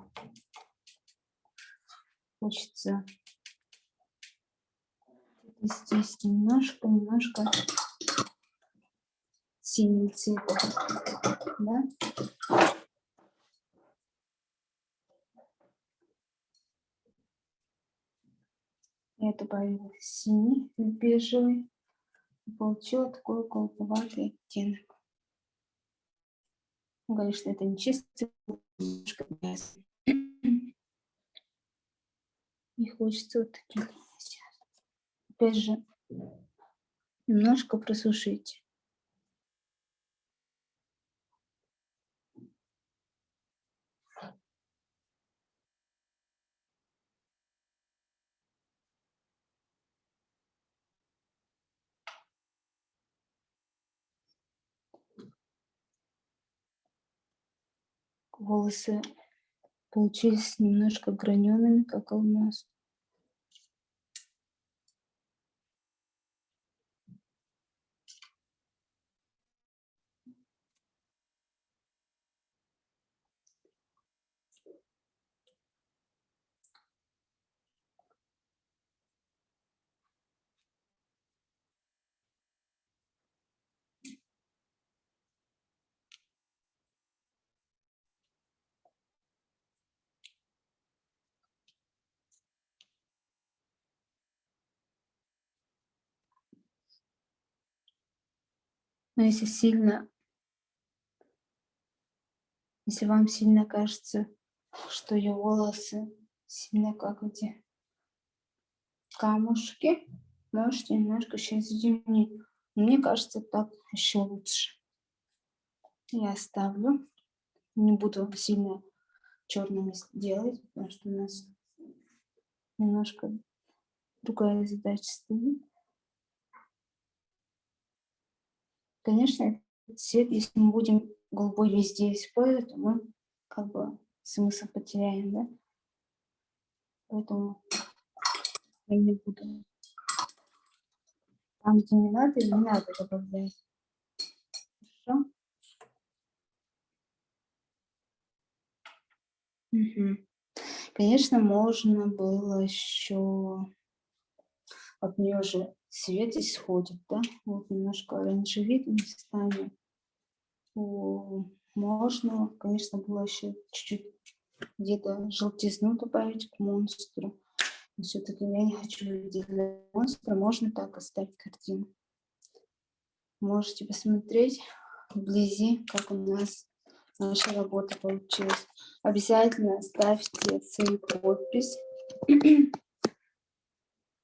хочется здесь немножко синим цветом, да? Я добавила синий в бежевый и получила такой голубоватый оттенок. Ну, конечно, это не чистый, немножко грязный. И хочется вот таким сделать. Опять же, немножко просушить. Волосы получились немножко гранеными, как алмаз. Но если вам сильно кажется, что ее волосы сильно как эти камушки, можете немножко сейчас затемнить. Мне кажется, так еще лучше. Я оставлю. Не буду сильно черными делать, потому что у нас немножко другая задача стоит. Конечно, этот цвет, если мы будем голубой везде использовать, то мы как бы смысл потеряем, да? Поэтому я не буду. Там, где не надо добавлять. Хорошо? Мгм. Конечно, можно было еще от нее же цвет исходит, да? Вот немножко оранжевидный станет. Можно, конечно, было еще чуть-чуть где-то желтизну добавить к монстру. Но все-таки я не хочу видеть для монстра. Можно так оставить картину. Можете посмотреть вблизи, как у нас наша работа получилась. Обязательно ставьте свою подпись.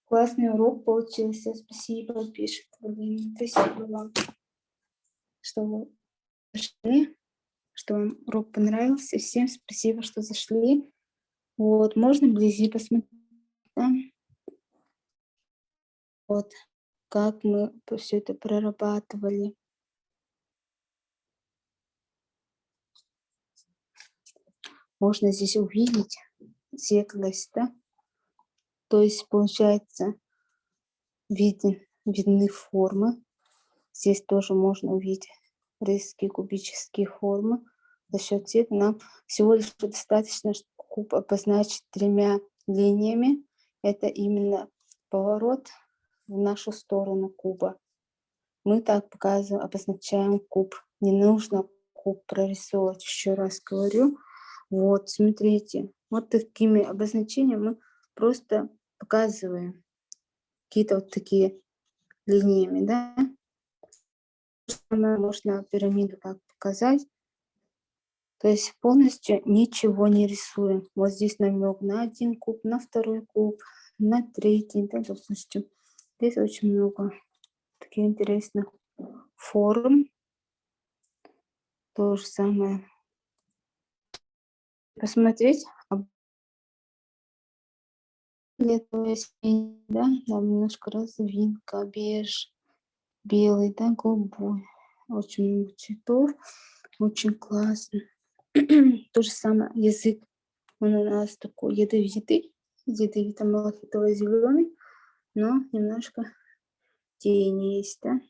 Классный урок получился. Спасибо, пишет Владимир. Спасибо вам, что вы пришли, что вам урок понравился. Всем спасибо, что зашли. Вот, можно вблизи посмотреть, да? Вот, как мы все это прорабатывали. Можно здесь увидеть светлость, да? То есть, получается, видны формы. Здесь тоже можно увидеть резкие кубические формы. За счет цвета нам всего лишь достаточно, чтобы куб обозначить 3 линиями. Это именно поворот в нашу сторону куба. Мы так показываем, обозначаем куб. Не нужно куб прорисовывать, еще раз говорю. Вот, смотрите, вот такими обозначениями мы просто показываем какие-то вот такие линиями, да. Можно пирамиду так показать. То есть полностью ничего не рисуем. Вот здесь намек на 1 куб, на 2 куб, на 3, да, допустим. Здесь очень много таких интересных форм. То же самое. Посмотреть, то есть, да, там немножко развинка, беж, белый, да, голубой. Очень много цветов, очень классно. То же самое язык. Он у нас такой ядовито-малахитово-зеленый, но немножко тени есть, да.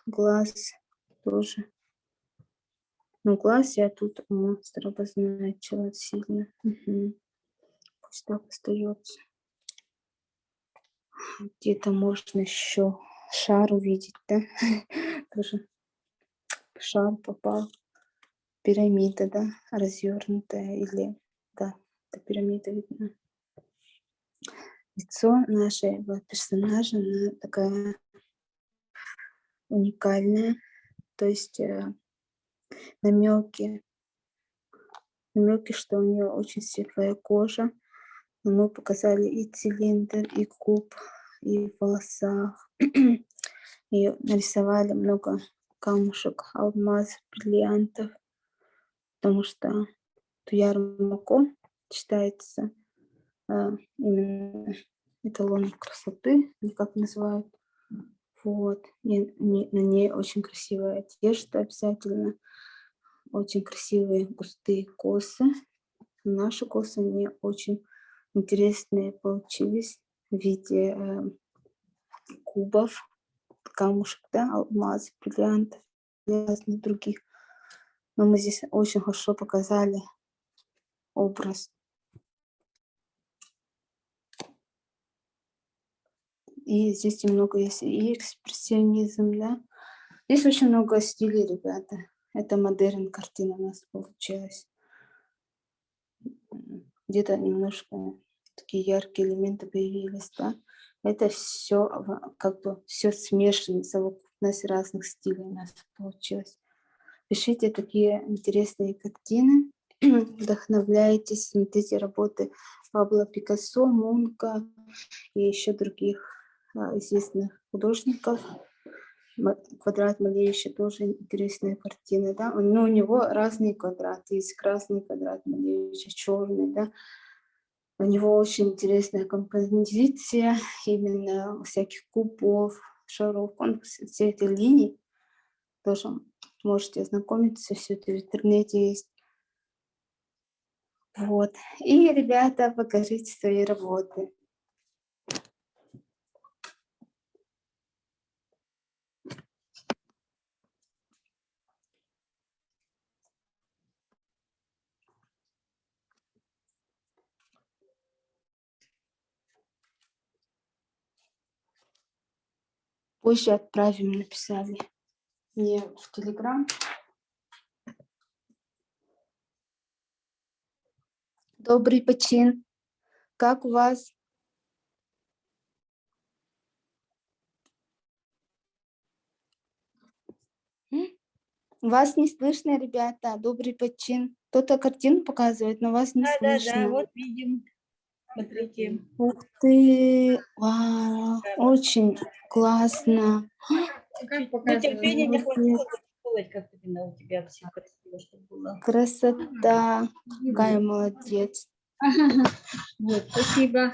Глаз тоже. Но глаз я тут у монстра обозначила сильно. Пусть так остается. Где-то можно еще шар увидеть, да? Тоже шар попал. Пирамида, да, развернутая или, да, это пирамида видна. Лицо нашего персонажа, она такая уникальная, то есть намеки, что у нее очень светлая кожа. Но мы показали и цилиндр, и куб, и в волосах. И нарисовали много камушек, алмазов, бриллиантов, потому что Туяр Мако считается именно эталоном красоты, или как называют. Вот. И на ней очень красивая одежда обязательно, очень красивые густые косы. Наши косы мне очень интересные получились в виде кубов, камушек, да, алмаз, бриллиантов и разных других. Но мы здесь очень хорошо показали образ. И здесь немного есть и экспрессионизм, да. Здесь очень много стилей, ребята. Это модерн картина у нас получилась. Где-то немножко такие яркие элементы появились, да. Это все как бы все смешано, У нас разных стилей у нас получилось. Пишите такие интересные картины, вдохновляйтесь, смотрите работы Пабло Пикассо, Мунка и еще других известных художников. Квадрат Малевича тоже интересные картины, да. Но у него разные квадраты. Есть красный квадрат Малевича, черный, да. У него очень интересная композиция именно всяких кубов, шаров. Он все эти линии тоже можете ознакомиться, все это в интернете есть. Вот. И, ребята, покажите свои работы. Позже отправим, написали мне в Телеграм. Добрый почин. Как у вас? Вас не слышно, ребята. Добрый почин. Кто-то картину показывает, но вас не Да, слышно. вот видим. Смотрите. Ух ты! Вау! Очень классно. Ну, терпения не хватило сделать, как именно у тебя все красиво, чтобы было. Красота. Какая молодец. Вот, спасибо.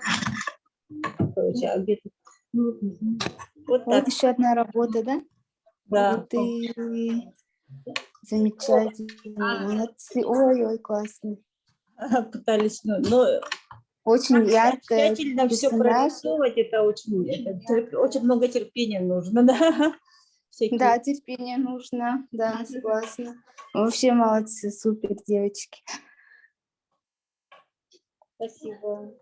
Короче, а где тут? Вот Вот так. еще одна работа, да? Да. Ух ты! Замечательно. Молодцы. Ой, классно. Пытались, но Очень яркая тщательно все персонаж. прорисовывать, это очень много терпения нужно, да. Всякие. Да, терпение нужно. Да, согласна. Вообще молодцы, супер, девочки. Спасибо.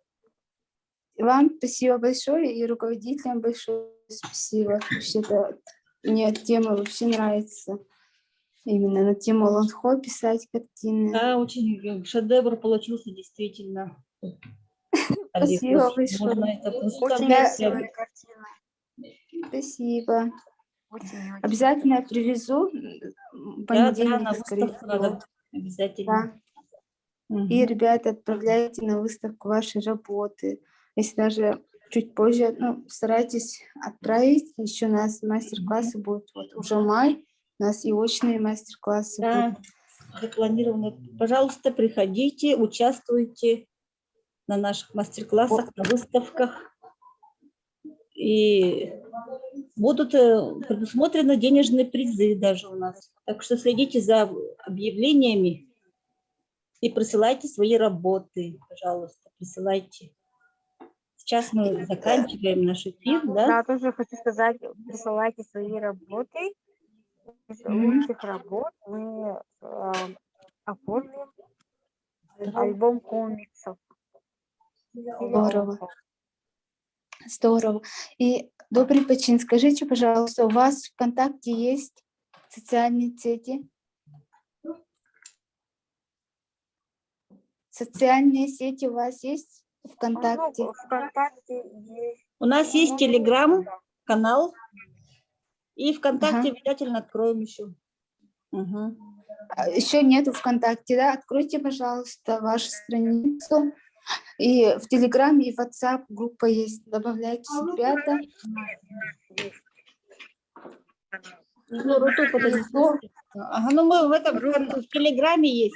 Вам спасибо большое и руководителям большое спасибо. Вообще-то мне тема вообще нравится. Именно на тему Ланхо писать картины. Да, очень шедевр получился действительно. Спасибо большое. Можно это Очень Да. красивая картина. Спасибо. Очень. Обязательно я привезу в Да, понедельник, на скорее выставку всего. надо обязательно. Да. Мгм. И, ребята, отправляйте на выставку ваши работы. Если даже чуть позже, старайтесь отправить. Еще у нас мастер-классы будут. Вот уже май, у нас и очные мастер-классы будут. Да, запланировано. Пожалуйста, приходите, участвуйте на наших мастер-классах, на выставках. И будут предусмотрены денежные призы даже у нас. Так что следите за объявлениями и присылайте свои работы, пожалуйста, присылайте. Сейчас мы заканчиваем наш эфир, да? Да, тоже хочу сказать, присылайте свои работы. Из лучших работ мы оформим альбом комиксов. Здорово. Здорово. И, добрый почин, скажите, пожалуйста, у вас ВКонтакте есть социальные сети? Социальные сети у вас есть ВКонтакте? ВКонтакте есть. У нас есть Телеграм-канал, и ВКонтакте обязательно откроем еще. Угу. Еще нету ВКонтакте, да? Откройте, пожалуйста, вашу страницу. И в Телеграме, и в WhatsApp группа есть. Добавляйтесь, ребята. Ага, ну мы в Телеграме есть.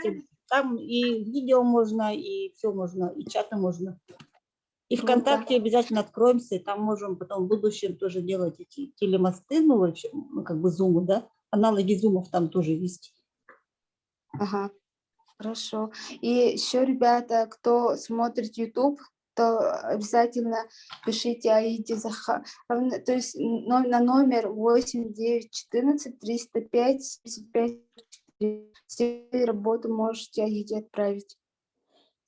Там и видео можно, и все можно, и чаты можно. И ВКонтакте обязательно откроемся, и там можем потом в будущем тоже делать эти телемосты, как бы зумы, да? Аналоги зумов там тоже есть. Ага, хорошо. И еще, ребята, кто смотрит YouTube, то обязательно пишите Аиде Захаровне, то есть на номер 8914 305 75. Все работы можете Аиде отправить.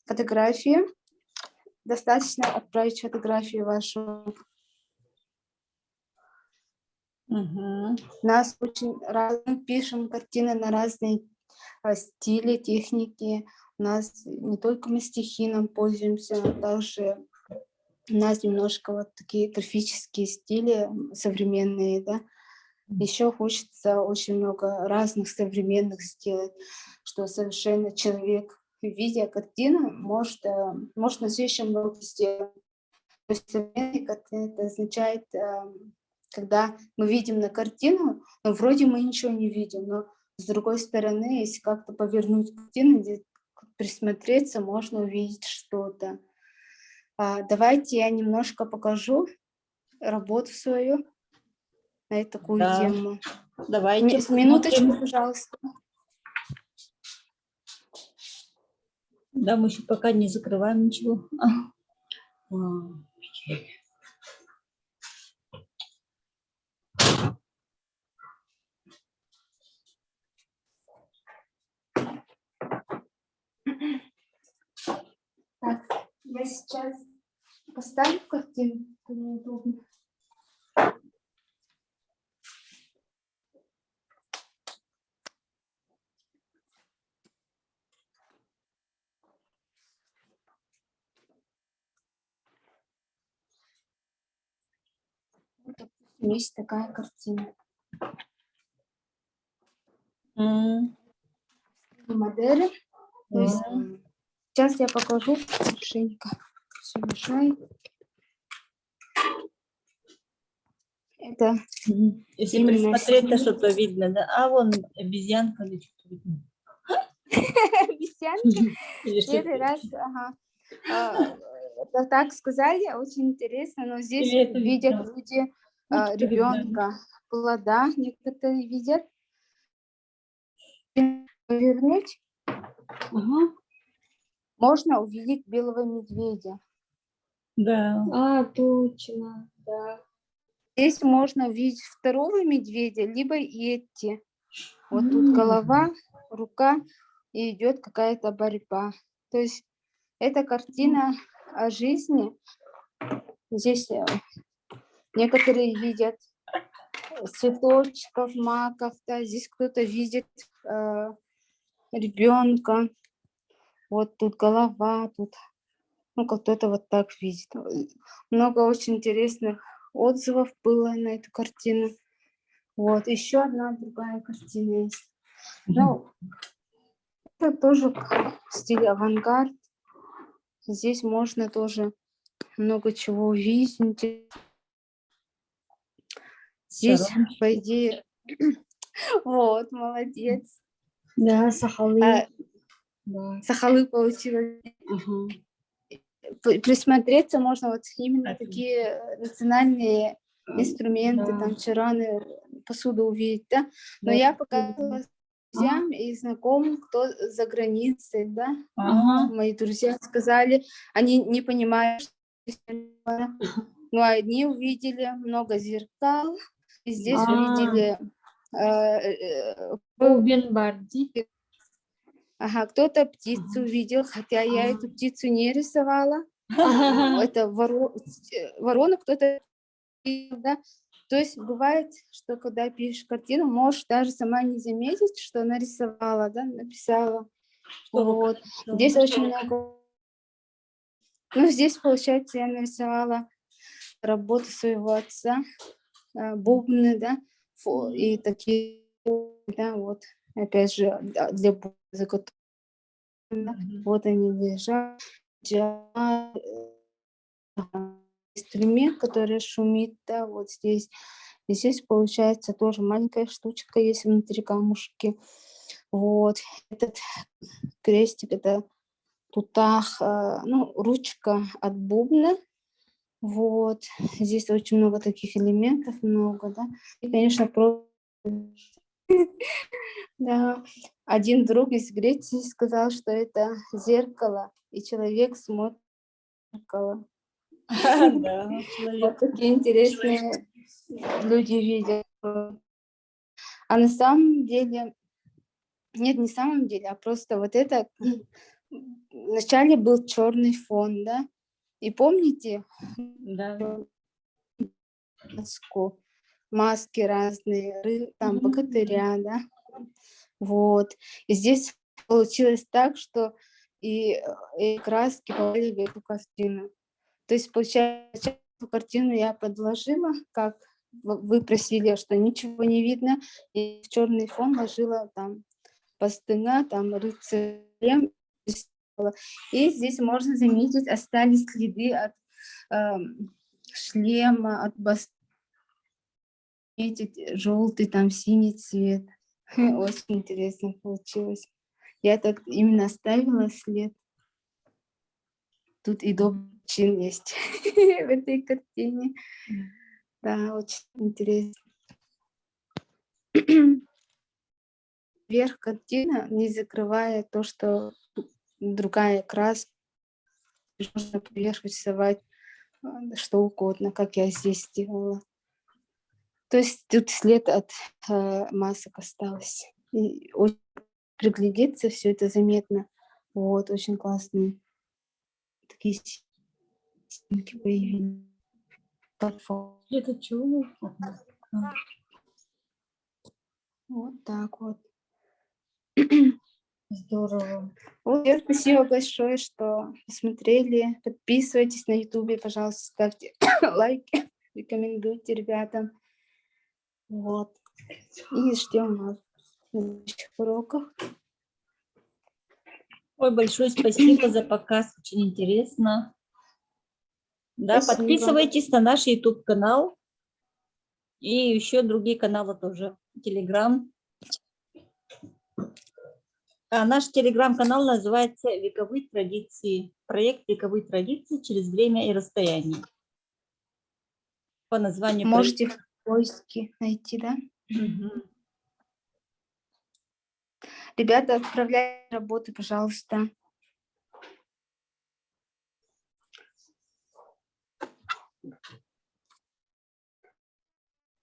Фотографии. Достаточно отправить фотографию вашу. Угу. Нас очень пишем картины на разные стили, техники. У нас не только мы стихином пользуемся, но также у нас немножко вот такие графические стили современные, да. Еще хочется очень много разных современных сделать, что совершенно человек, видя картину, может на следующем много сделать. То есть современные картины, это означает, когда мы видим на картину, но вроде мы ничего не видим, но с другой стороны, если как-то повернуть картину, присмотреться, можно увидеть что-то. Давайте я немножко покажу работу свою на такую Да. тему. Давайте Минуточку, посмотрим. пожалуйста. Да, мы еще пока не закрываем ничего. Так, я сейчас поставлю картину, это неудобно. Вот, допустим, есть такая картина. Модели. То есть, сейчас я покажу хорошенько. Все мешает. Это Если именно присмотреться, стиль. что-то видно, да? А вон обезьянка или что-то видно. Обезьянка. Или Первый что-то. раз, ага. Это так сказали, очень интересно, но здесь Или это видят видно? люди Ну, что видно. ребенка, плода, некоторые видят. Повернуть, Ага. можно увидеть белого медведя. Да. Точно, да. Здесь можно увидеть второго медведя, либо йети. Вот тут голова, рука, и идет какая-то борьба. То есть это картина о жизни. Здесь некоторые видят цветочков, маков, да, здесь кто-то видит ребенка. Вот тут голова, тут, ну, кто-то вот так видит. Много очень интересных отзывов было на эту картину. Вот, еще одна другая картина есть. Ну, это тоже в стиле авангард. Здесь можно тоже много чего увидеть. Здесь, Сторонки. по идее, вот, молодец. Да, Сахалы. Да. Сахалы получилось. Ага. Присмотреться можно вот именно Отлично. такие национальные инструменты, Да. там чараны, посуду увидеть, да. Но Да, я посуду. показывала друзьям и знакомым, кто за границей, да. Ага. Мои друзья сказали, они не понимают, что здесь нарисовано. Но одни увидели много зеркал, и здесь увидели Бубен Барди. ага, кто-то птицу увидел, хотя я эту птицу не рисовала. Это ворону кто-то видел, да. То есть бывает, что когда пишешь картину, можешь даже сама не заметить, что нарисовала, да, написала. Вот. Здесь очень много. Ну, здесь, получается, я нарисовала работу своего отца, бубны, да, и такие, да, вот, опять же, для бубна. Вот они лежат, инструмент, который шумит, да, вот здесь. И здесь получается тоже маленькая штучка есть внутри камушки. Вот этот крестик, это тутах, ну, ручка от бубна. Вот здесь очень много таких элементов, много, да. И, конечно, да. Один друг из Греции сказал, что это зеркало, и человек смотрит в зеркало. Да, Вот человек. такие интересные люди видят. А на самом деле, нет, не самом деле, а просто вот это вначале был черный фон, да? И помните, Да. маски разные, там богатыря, да? Вот. И здесь получилось так, что и краски попали в эту картину. То есть, получается, эту картину я подложила как вы просили, что ничего не видно, и в черный фон ложила там постыга, там рыцарем. И здесь можно заметить, остались следы от шлема, от бастона, желтый, там синий цвет. Очень интересно получилось. Я так именно оставила след. Тут и добрый чин есть в этой картине. Да, очень интересно. Верх картины, не закрывая то, что другая краска, можно поверх рисовать что угодно, как я здесь сделала. То есть тут след от масок осталось. И очень приглядеться, все это заметно. Вот, очень классные такие снимки появились. Это чего? Вот так вот. Здорово. Вот, всем спасибо большое, что посмотрели. Подписывайтесь на YouTube, пожалуйста, ставьте лайки, рекомендуйте ребятам. Вот. И ждем вас на следующих уроках. Ой, большое спасибо за показ, очень интересно. Да, Спасибо. подписывайтесь на наш YouTube-канал и еще другие каналы тоже. Telegram. А наш телеграм-канал называется «Вековые традиции». Проект «Вековые традиции через время и расстояние». По названию Можете в поиске найти, да? Мгм. Ребята, отправляйте работы, пожалуйста.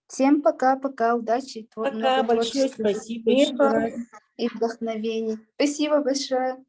Всем пока-пока, удачи, Пока, много большое творческих спасибо еще успехов раз. и вдохновений. Спасибо большое.